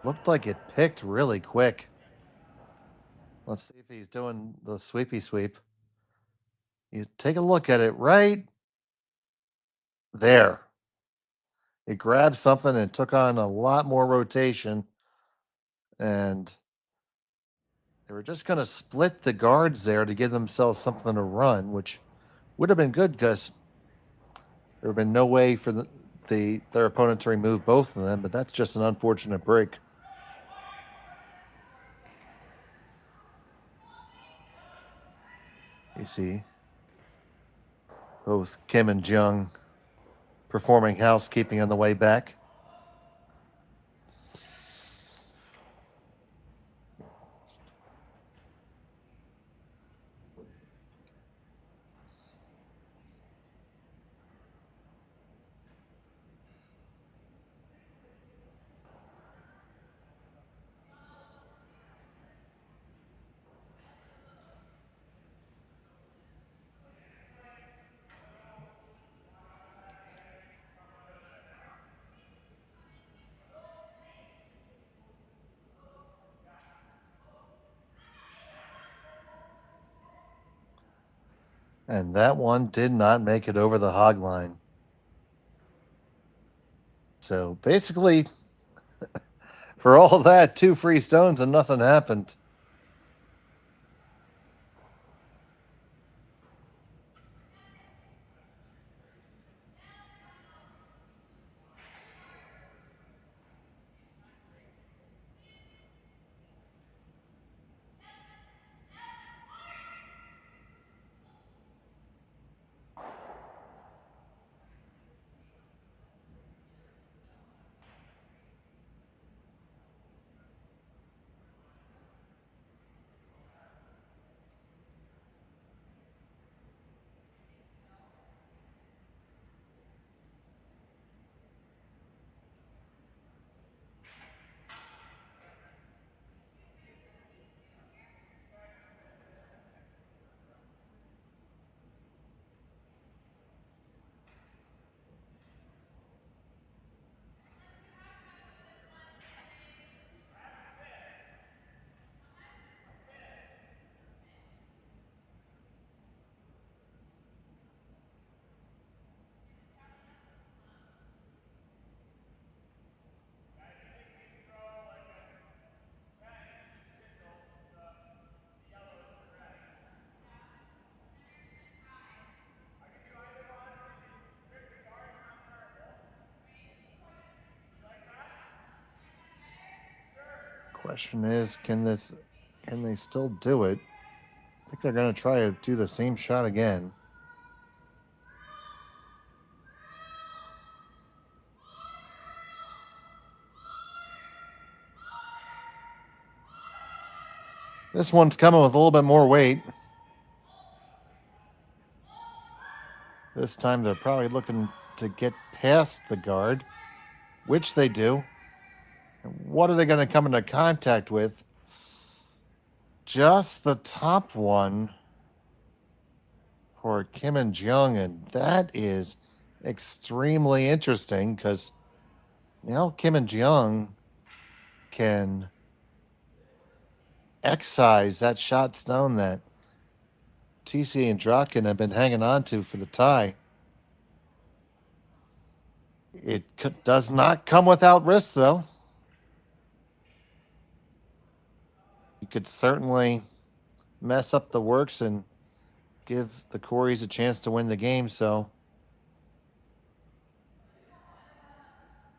Looked like it picked really quick. Let's see if he's doing the sweepy sweep. You take a look at it right there. It grabbed something and took on a lot more rotation. And they were just going to split the guards there to give themselves something to run, which would have been good because there would have been no way for their opponent to remove both of them, but that's just an unfortunate break. You see both Kim and Jeong performing housekeeping on the way back. And that one did not make it over the hog line. So basically, for all that, 2 free stones and nothing happened. Question is, can they still do it? I think they're going to try to do the same shot again. This one's coming with a little bit more weight. This time they're probably looking to get past the guard, which they do. What are they going to come into contact with? Just the top one for Kim and Jeong, and that is extremely interesting because now Kim and Jeong can excise that shot stone that Thiesse and Dropkin have been hanging on to for the tie. It does not come without risk, though. You could certainly mess up the works and give the Coreys a chance to win the game, so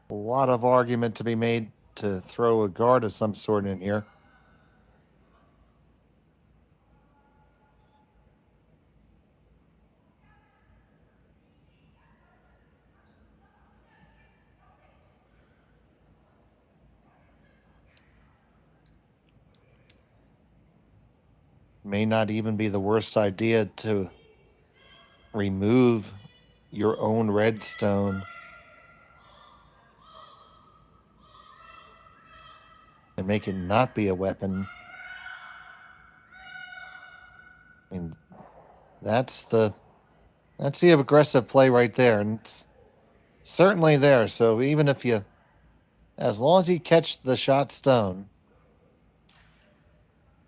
a lot of argument to be made to throw a guard of some sort in here. May not even be the worst idea to remove your own redstone and make it not be a weapon. I mean, that's the aggressive play right there, and it's certainly there. So even if you, as long as you catch the shot stone,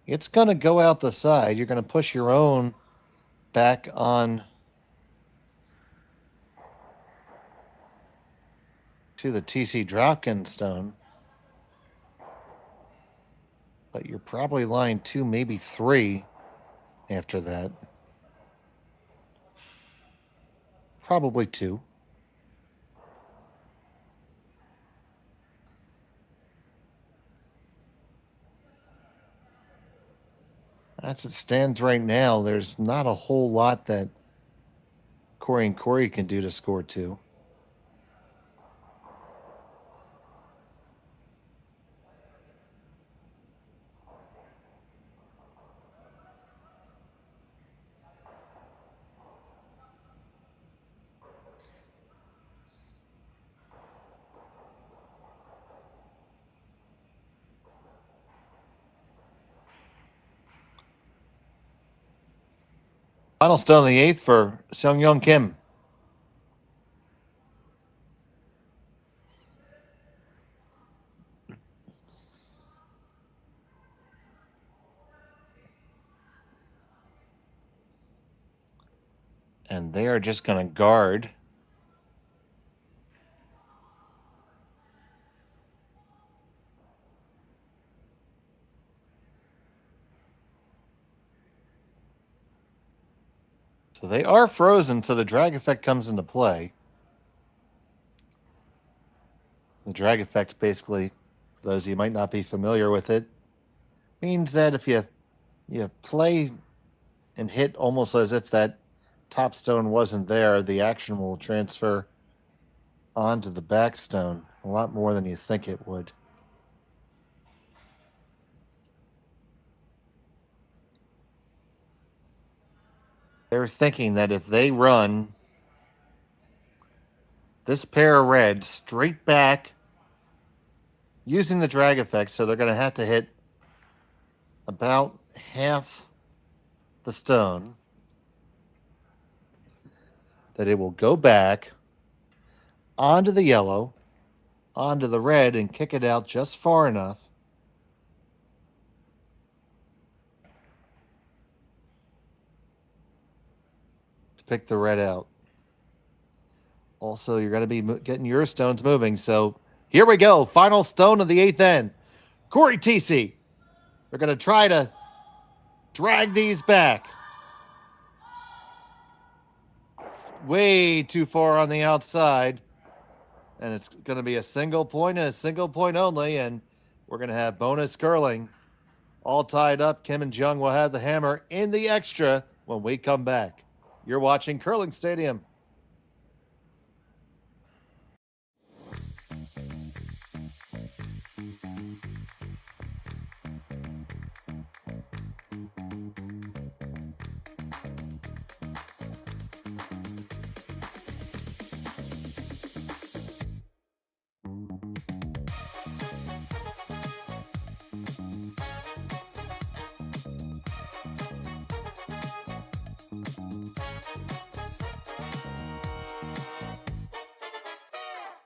it's going to go out the side. You're going to push your own back on to the TC Dropkin stone. But you're probably line 2, maybe 3 after that. Probably 2. As it stands right now, there's not a whole lot that Cory and Korey can do to score 2. Final stone in the 8th for Seonyeong Kim. And they are just going to guard. So they are frozen, so the drag effect comes into play. The drag effect, basically, for those of you who might not be familiar with it, means that if you play and hit almost as if that top stone wasn't there, the action will transfer onto the back stone a lot more than you think it would. They're thinking that if they run this pair of red straight back using the drag effect, so they're going to have to hit about half the stone, that it will go back onto the yellow, onto the red, and kick it out just far enough to pick the red out. Also, you're going to be getting your stones moving. So here we go. Final stone of the 8th end. Cory Thiesse. They're going to try to drag these back. Way too far on the outside. And it's going to be a single point and a single point only. And we're going to have bonus curling. All tied up. Kim and Jeong will have the hammer in the extra when we come back. You're watching Curling Stadium.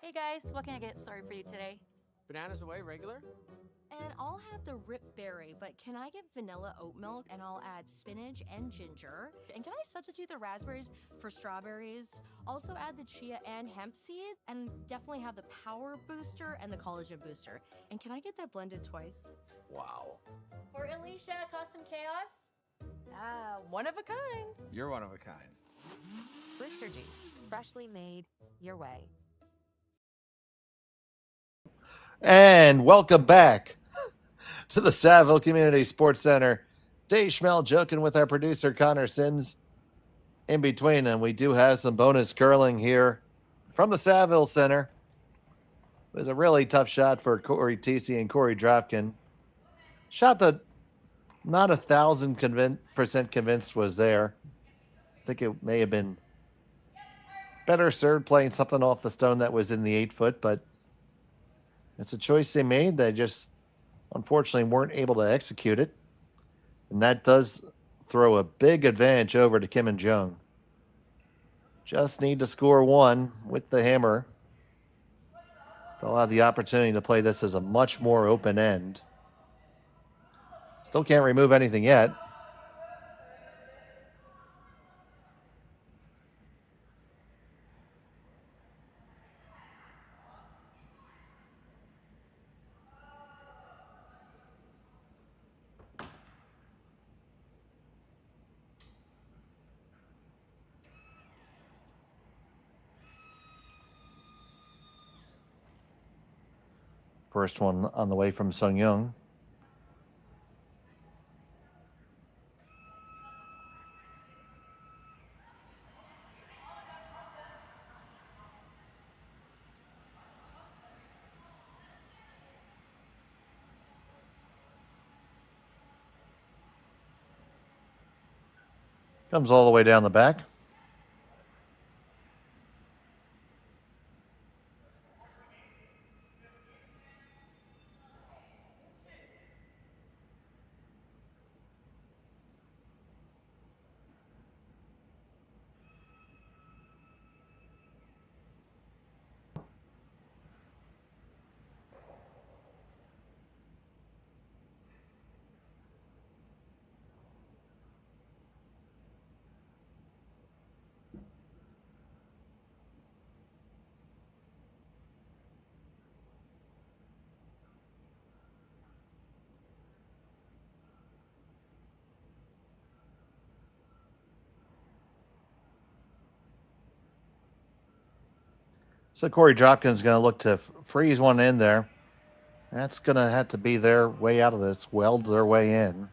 Hey guys, what can I get started for you today? Bananas away, regular? And I'll have the rip berry, but can I get vanilla oat milk and I'll add spinach and ginger? And can I substitute the raspberries for strawberries? Also add the chia and hemp seed, and definitely have the power booster and the collagen booster. And can I get that blended twice? Wow. For Alicia, custom chaos. One of a kind. You're one of a kind. Booster juice, freshly made your way. And welcome back to the Saville Community Sports Center. Dave Schmel joking with our producer Connor Sims in between, and we do have some bonus curling here from the Saville Center. It was a really tough shot for Cory Thiesse and Cory Dropkin. Shot that not 1,000% convinced was there. I think it may have been better served playing something off the stone that was in the 8-foot, but it's a choice they made. They just, unfortunately, weren't able to execute it. And that does throw a big advantage over to Kim and Jeong. Just need to score one with the hammer. They'll have the opportunity to play this as a much more open end. Still can't remove anything yet. First one on the way from Seonyeong. Comes all the way down the back. So Corey Dropkin's going to look to freeze one in there. That's going to have to be their way out of this, weld their way in.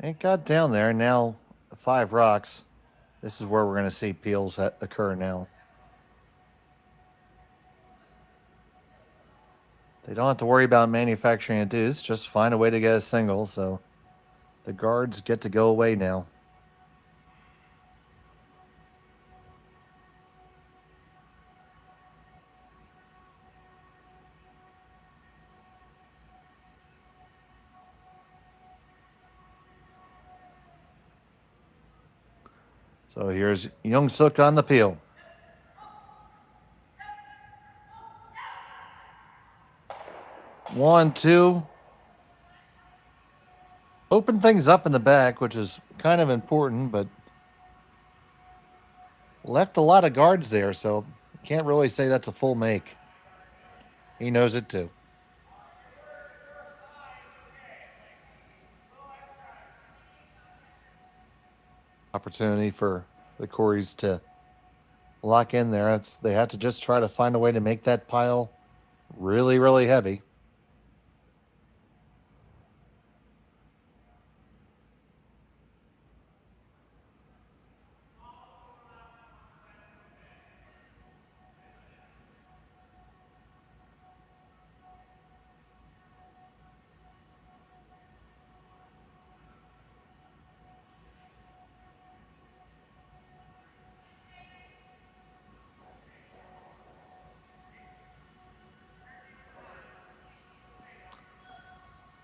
It got down there. Now 5 rocks. This is where we're going to see peels occur now. They don't have to worry about manufacturing a deuce. Just find a way to get a single. So the guards get to go away now. So here's Yeongseok on the peel. One, two. Open things up in the back, which is kind of important, but left a lot of guards there, so can't really say that's a full make. He knows it too. Opportunity for the Coreys to lock in there. They have to just try to find a way to make that pile really, really heavy.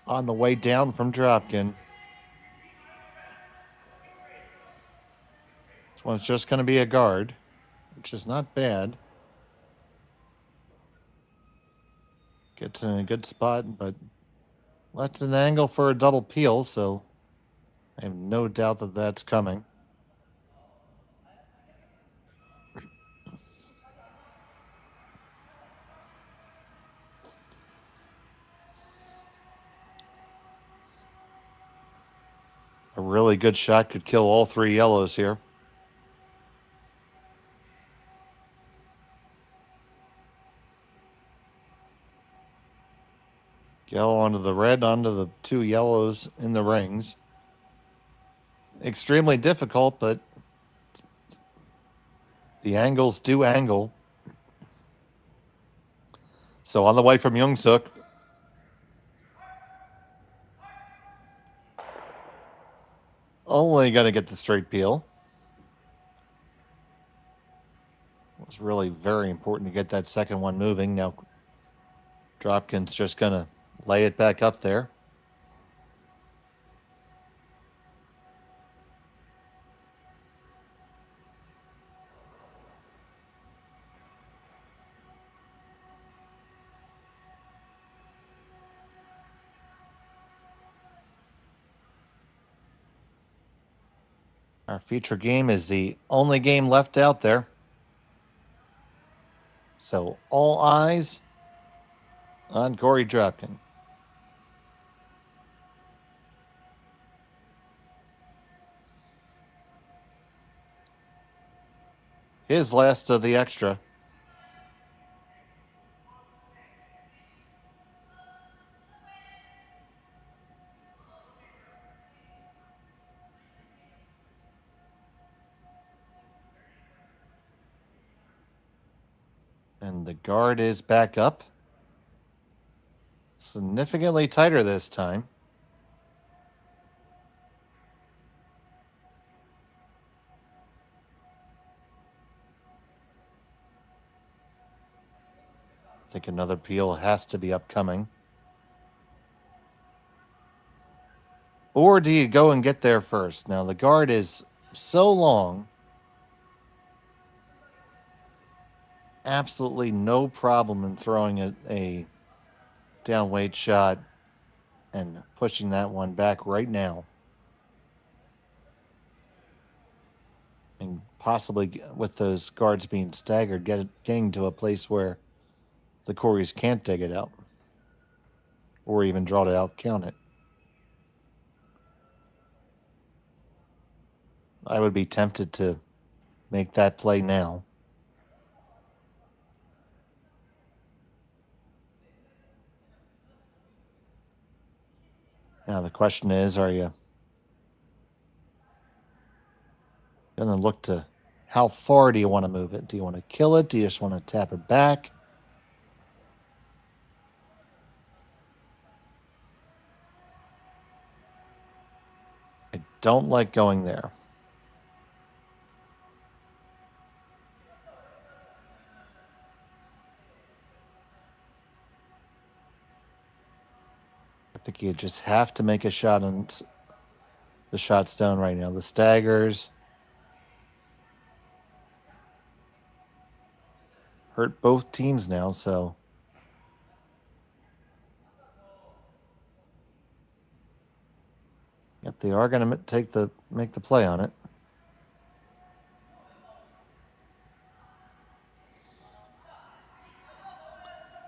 On the way down from Dropkin. This one's just going to be a guard, which is not bad. Gets in a good spot, but left an angle for a double peel, so I have no doubt that that's coming. A really good shot could kill all 3 yellows here. Yellow onto the red, onto the 2 yellows in the rings. Extremely difficult, but the angles do angle. So on the way from Yeongseok. Only going to get the straight peel. It was really very important to get that second one moving. Now Dropkin's just going to lay it back up there. Our feature game is the only game left out there. So all eyes on Cory Dropkin. His last of the extra. And the guard is back up. Significantly tighter this time. I think another peel has to be upcoming. Or do you go and get there first? Now the guard is so long. absolutely no problem in throwing a down weight shot and pushing that one back right now. And possibly with those guards being staggered, getting to a place where the Coreys can't dig it out or even draw it out, count it. I would be tempted to make that play now. Now the question is, are you going to look to how far do you want to move it? Do you want to kill it? Do you just want to tap it back? I don't like going there. I think you just have to make a shot on the shot stone right now. The staggers hurt both teams now, so yep, they are going to make the play on it.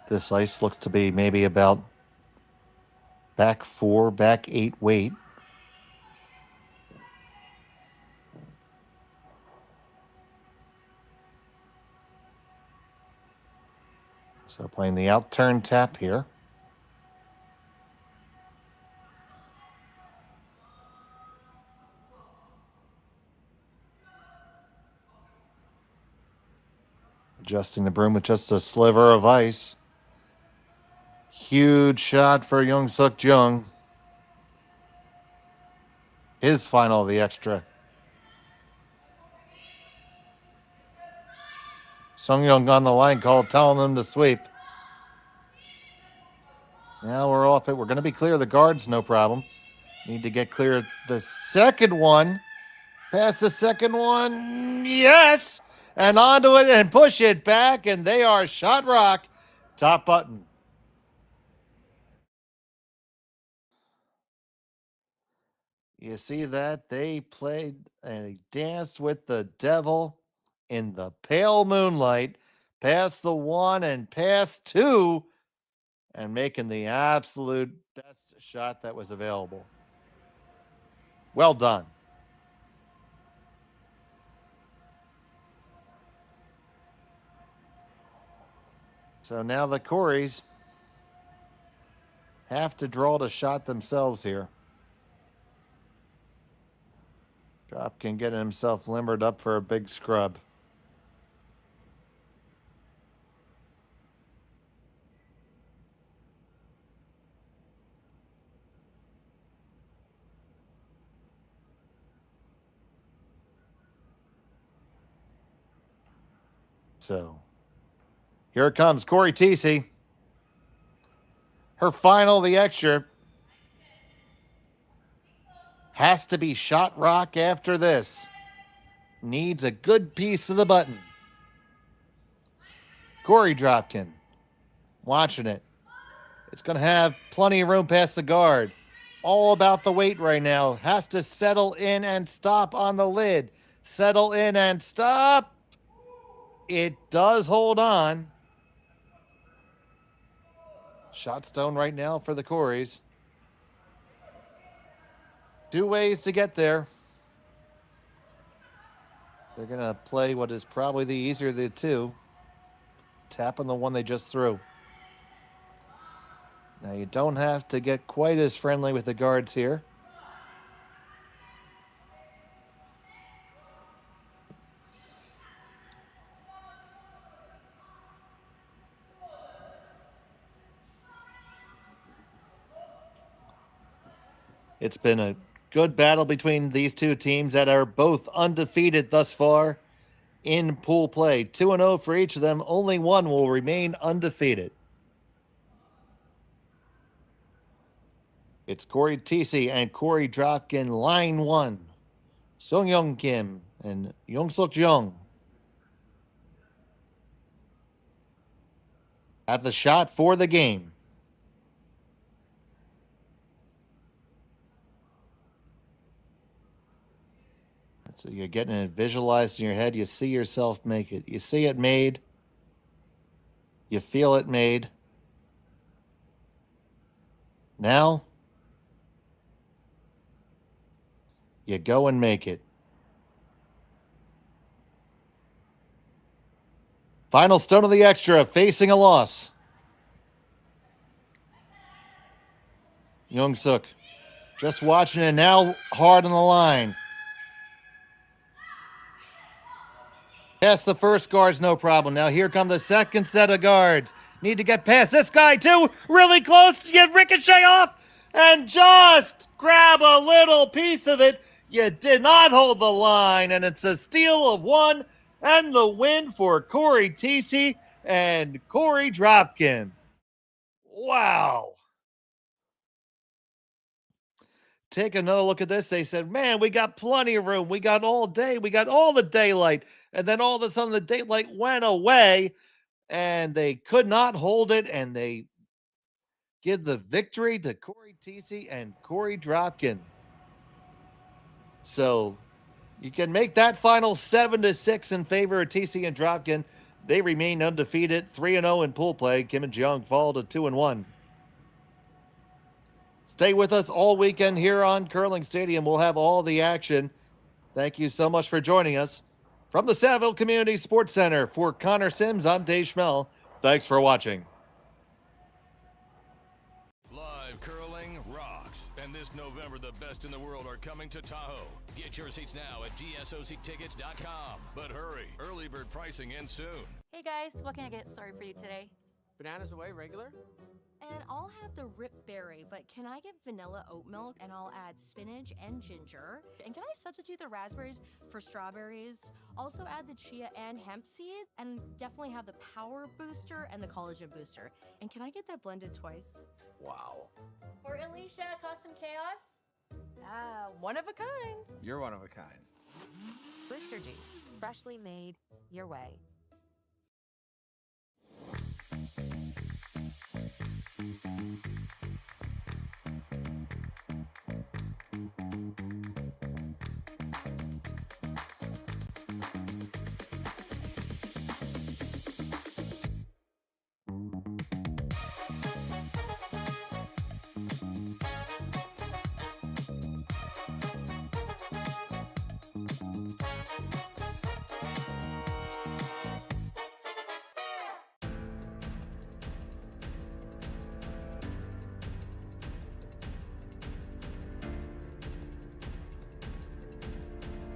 This ice looks to be maybe about back 4, back 8 weight. So playing the out turn tap here. Adjusting the broom with just a sliver of ice. Huge shot for Yeongseok Jeong. His final of the extra. Seonyeong on the line call, telling him to sweep. Now we're off it. We're going to be clear of the guards, no problem. Need to get clear of the second one. Pass the second one. Yes! And onto it and push it back. And they are shot rock. Top button. You see that? They played a dance with the devil in the pale moonlight. Past the 1 and past 2. And making the absolute best shot that was available. Well done. So now the Coreys have to draw the shot themselves here. Dropkin getting himself limbered up for a big scrub. So here it comes, Cory Thiesse. Her final, the extra. Has to be shot rock after this. Needs a good piece of the button. Cory Dropkin. Watching it. It's going to have plenty of room past the guard. All about the weight right now. Has to settle in and stop on the lid. Settle in and stop. It does hold on. Shot stone right now for the Coreys. 2 ways to get there. They're going to play what is probably the easier of the two. Tap on the one they just threw. Now you don't have to get quite as friendly with the guards here. It's been a good battle between these two teams that are both undefeated thus far in pool play. 2-0 for each of them. Only one will remain undefeated. It's Cory Thiesse and Cory Dropkin, line 1. Seonyeong Kim and Yeongseok Jeong. have the shot for the game. So you're getting it visualized in your head. You see yourself make it. You see it made. You feel it made. Now, you go and make it. Final stone of the extra, facing a loss. Yeongseok just watching it now, hard on the line. Past the first guards, no problem. Now here come the second set of guards. Need to get past this guy too. Really close to get ricochet off and just grab a little piece of it. You did not hold the line, and it's a steal of one and the win for Cory Thiesse and Cory Dropkin. Wow. Take another look at this. They said, man, we got plenty of room. We got all day. We got all the daylight. And then all of a sudden the daylight went away and they could not hold it. And they give the victory to Cory Thiesse and Cory Dropkin. So you can make that final 7-6 in favor of Thiesse and Dropkin. They remain undefeated, 3-0 in pool play. Kim and Jeong fall to 2-1. Stay with us all weekend here on Curling Stadium. We'll have all the action. Thank you so much for joining us. From the Saville Community Sports Center, for Connor Sims, I'm Dave Schmel. Thanks for watching. Live curling rocks. And this November, the best in the world are coming to Tahoe. Get your seats now at gsoctickets.com. But hurry, early bird pricing ends soon. Hey guys, what can I get started for you today? Bananas away, regular? And I'll have the rip berry, but can I get vanilla oat milk? And I'll add spinach and ginger. And can I substitute the raspberries for strawberries? Also add the chia and hemp seed, and definitely have the power booster and the collagen booster. And can I get that blended twice? Wow. For Alicia, Custom Chaos? One of a kind. You're one of a kind. Booster juice, freshly made your way.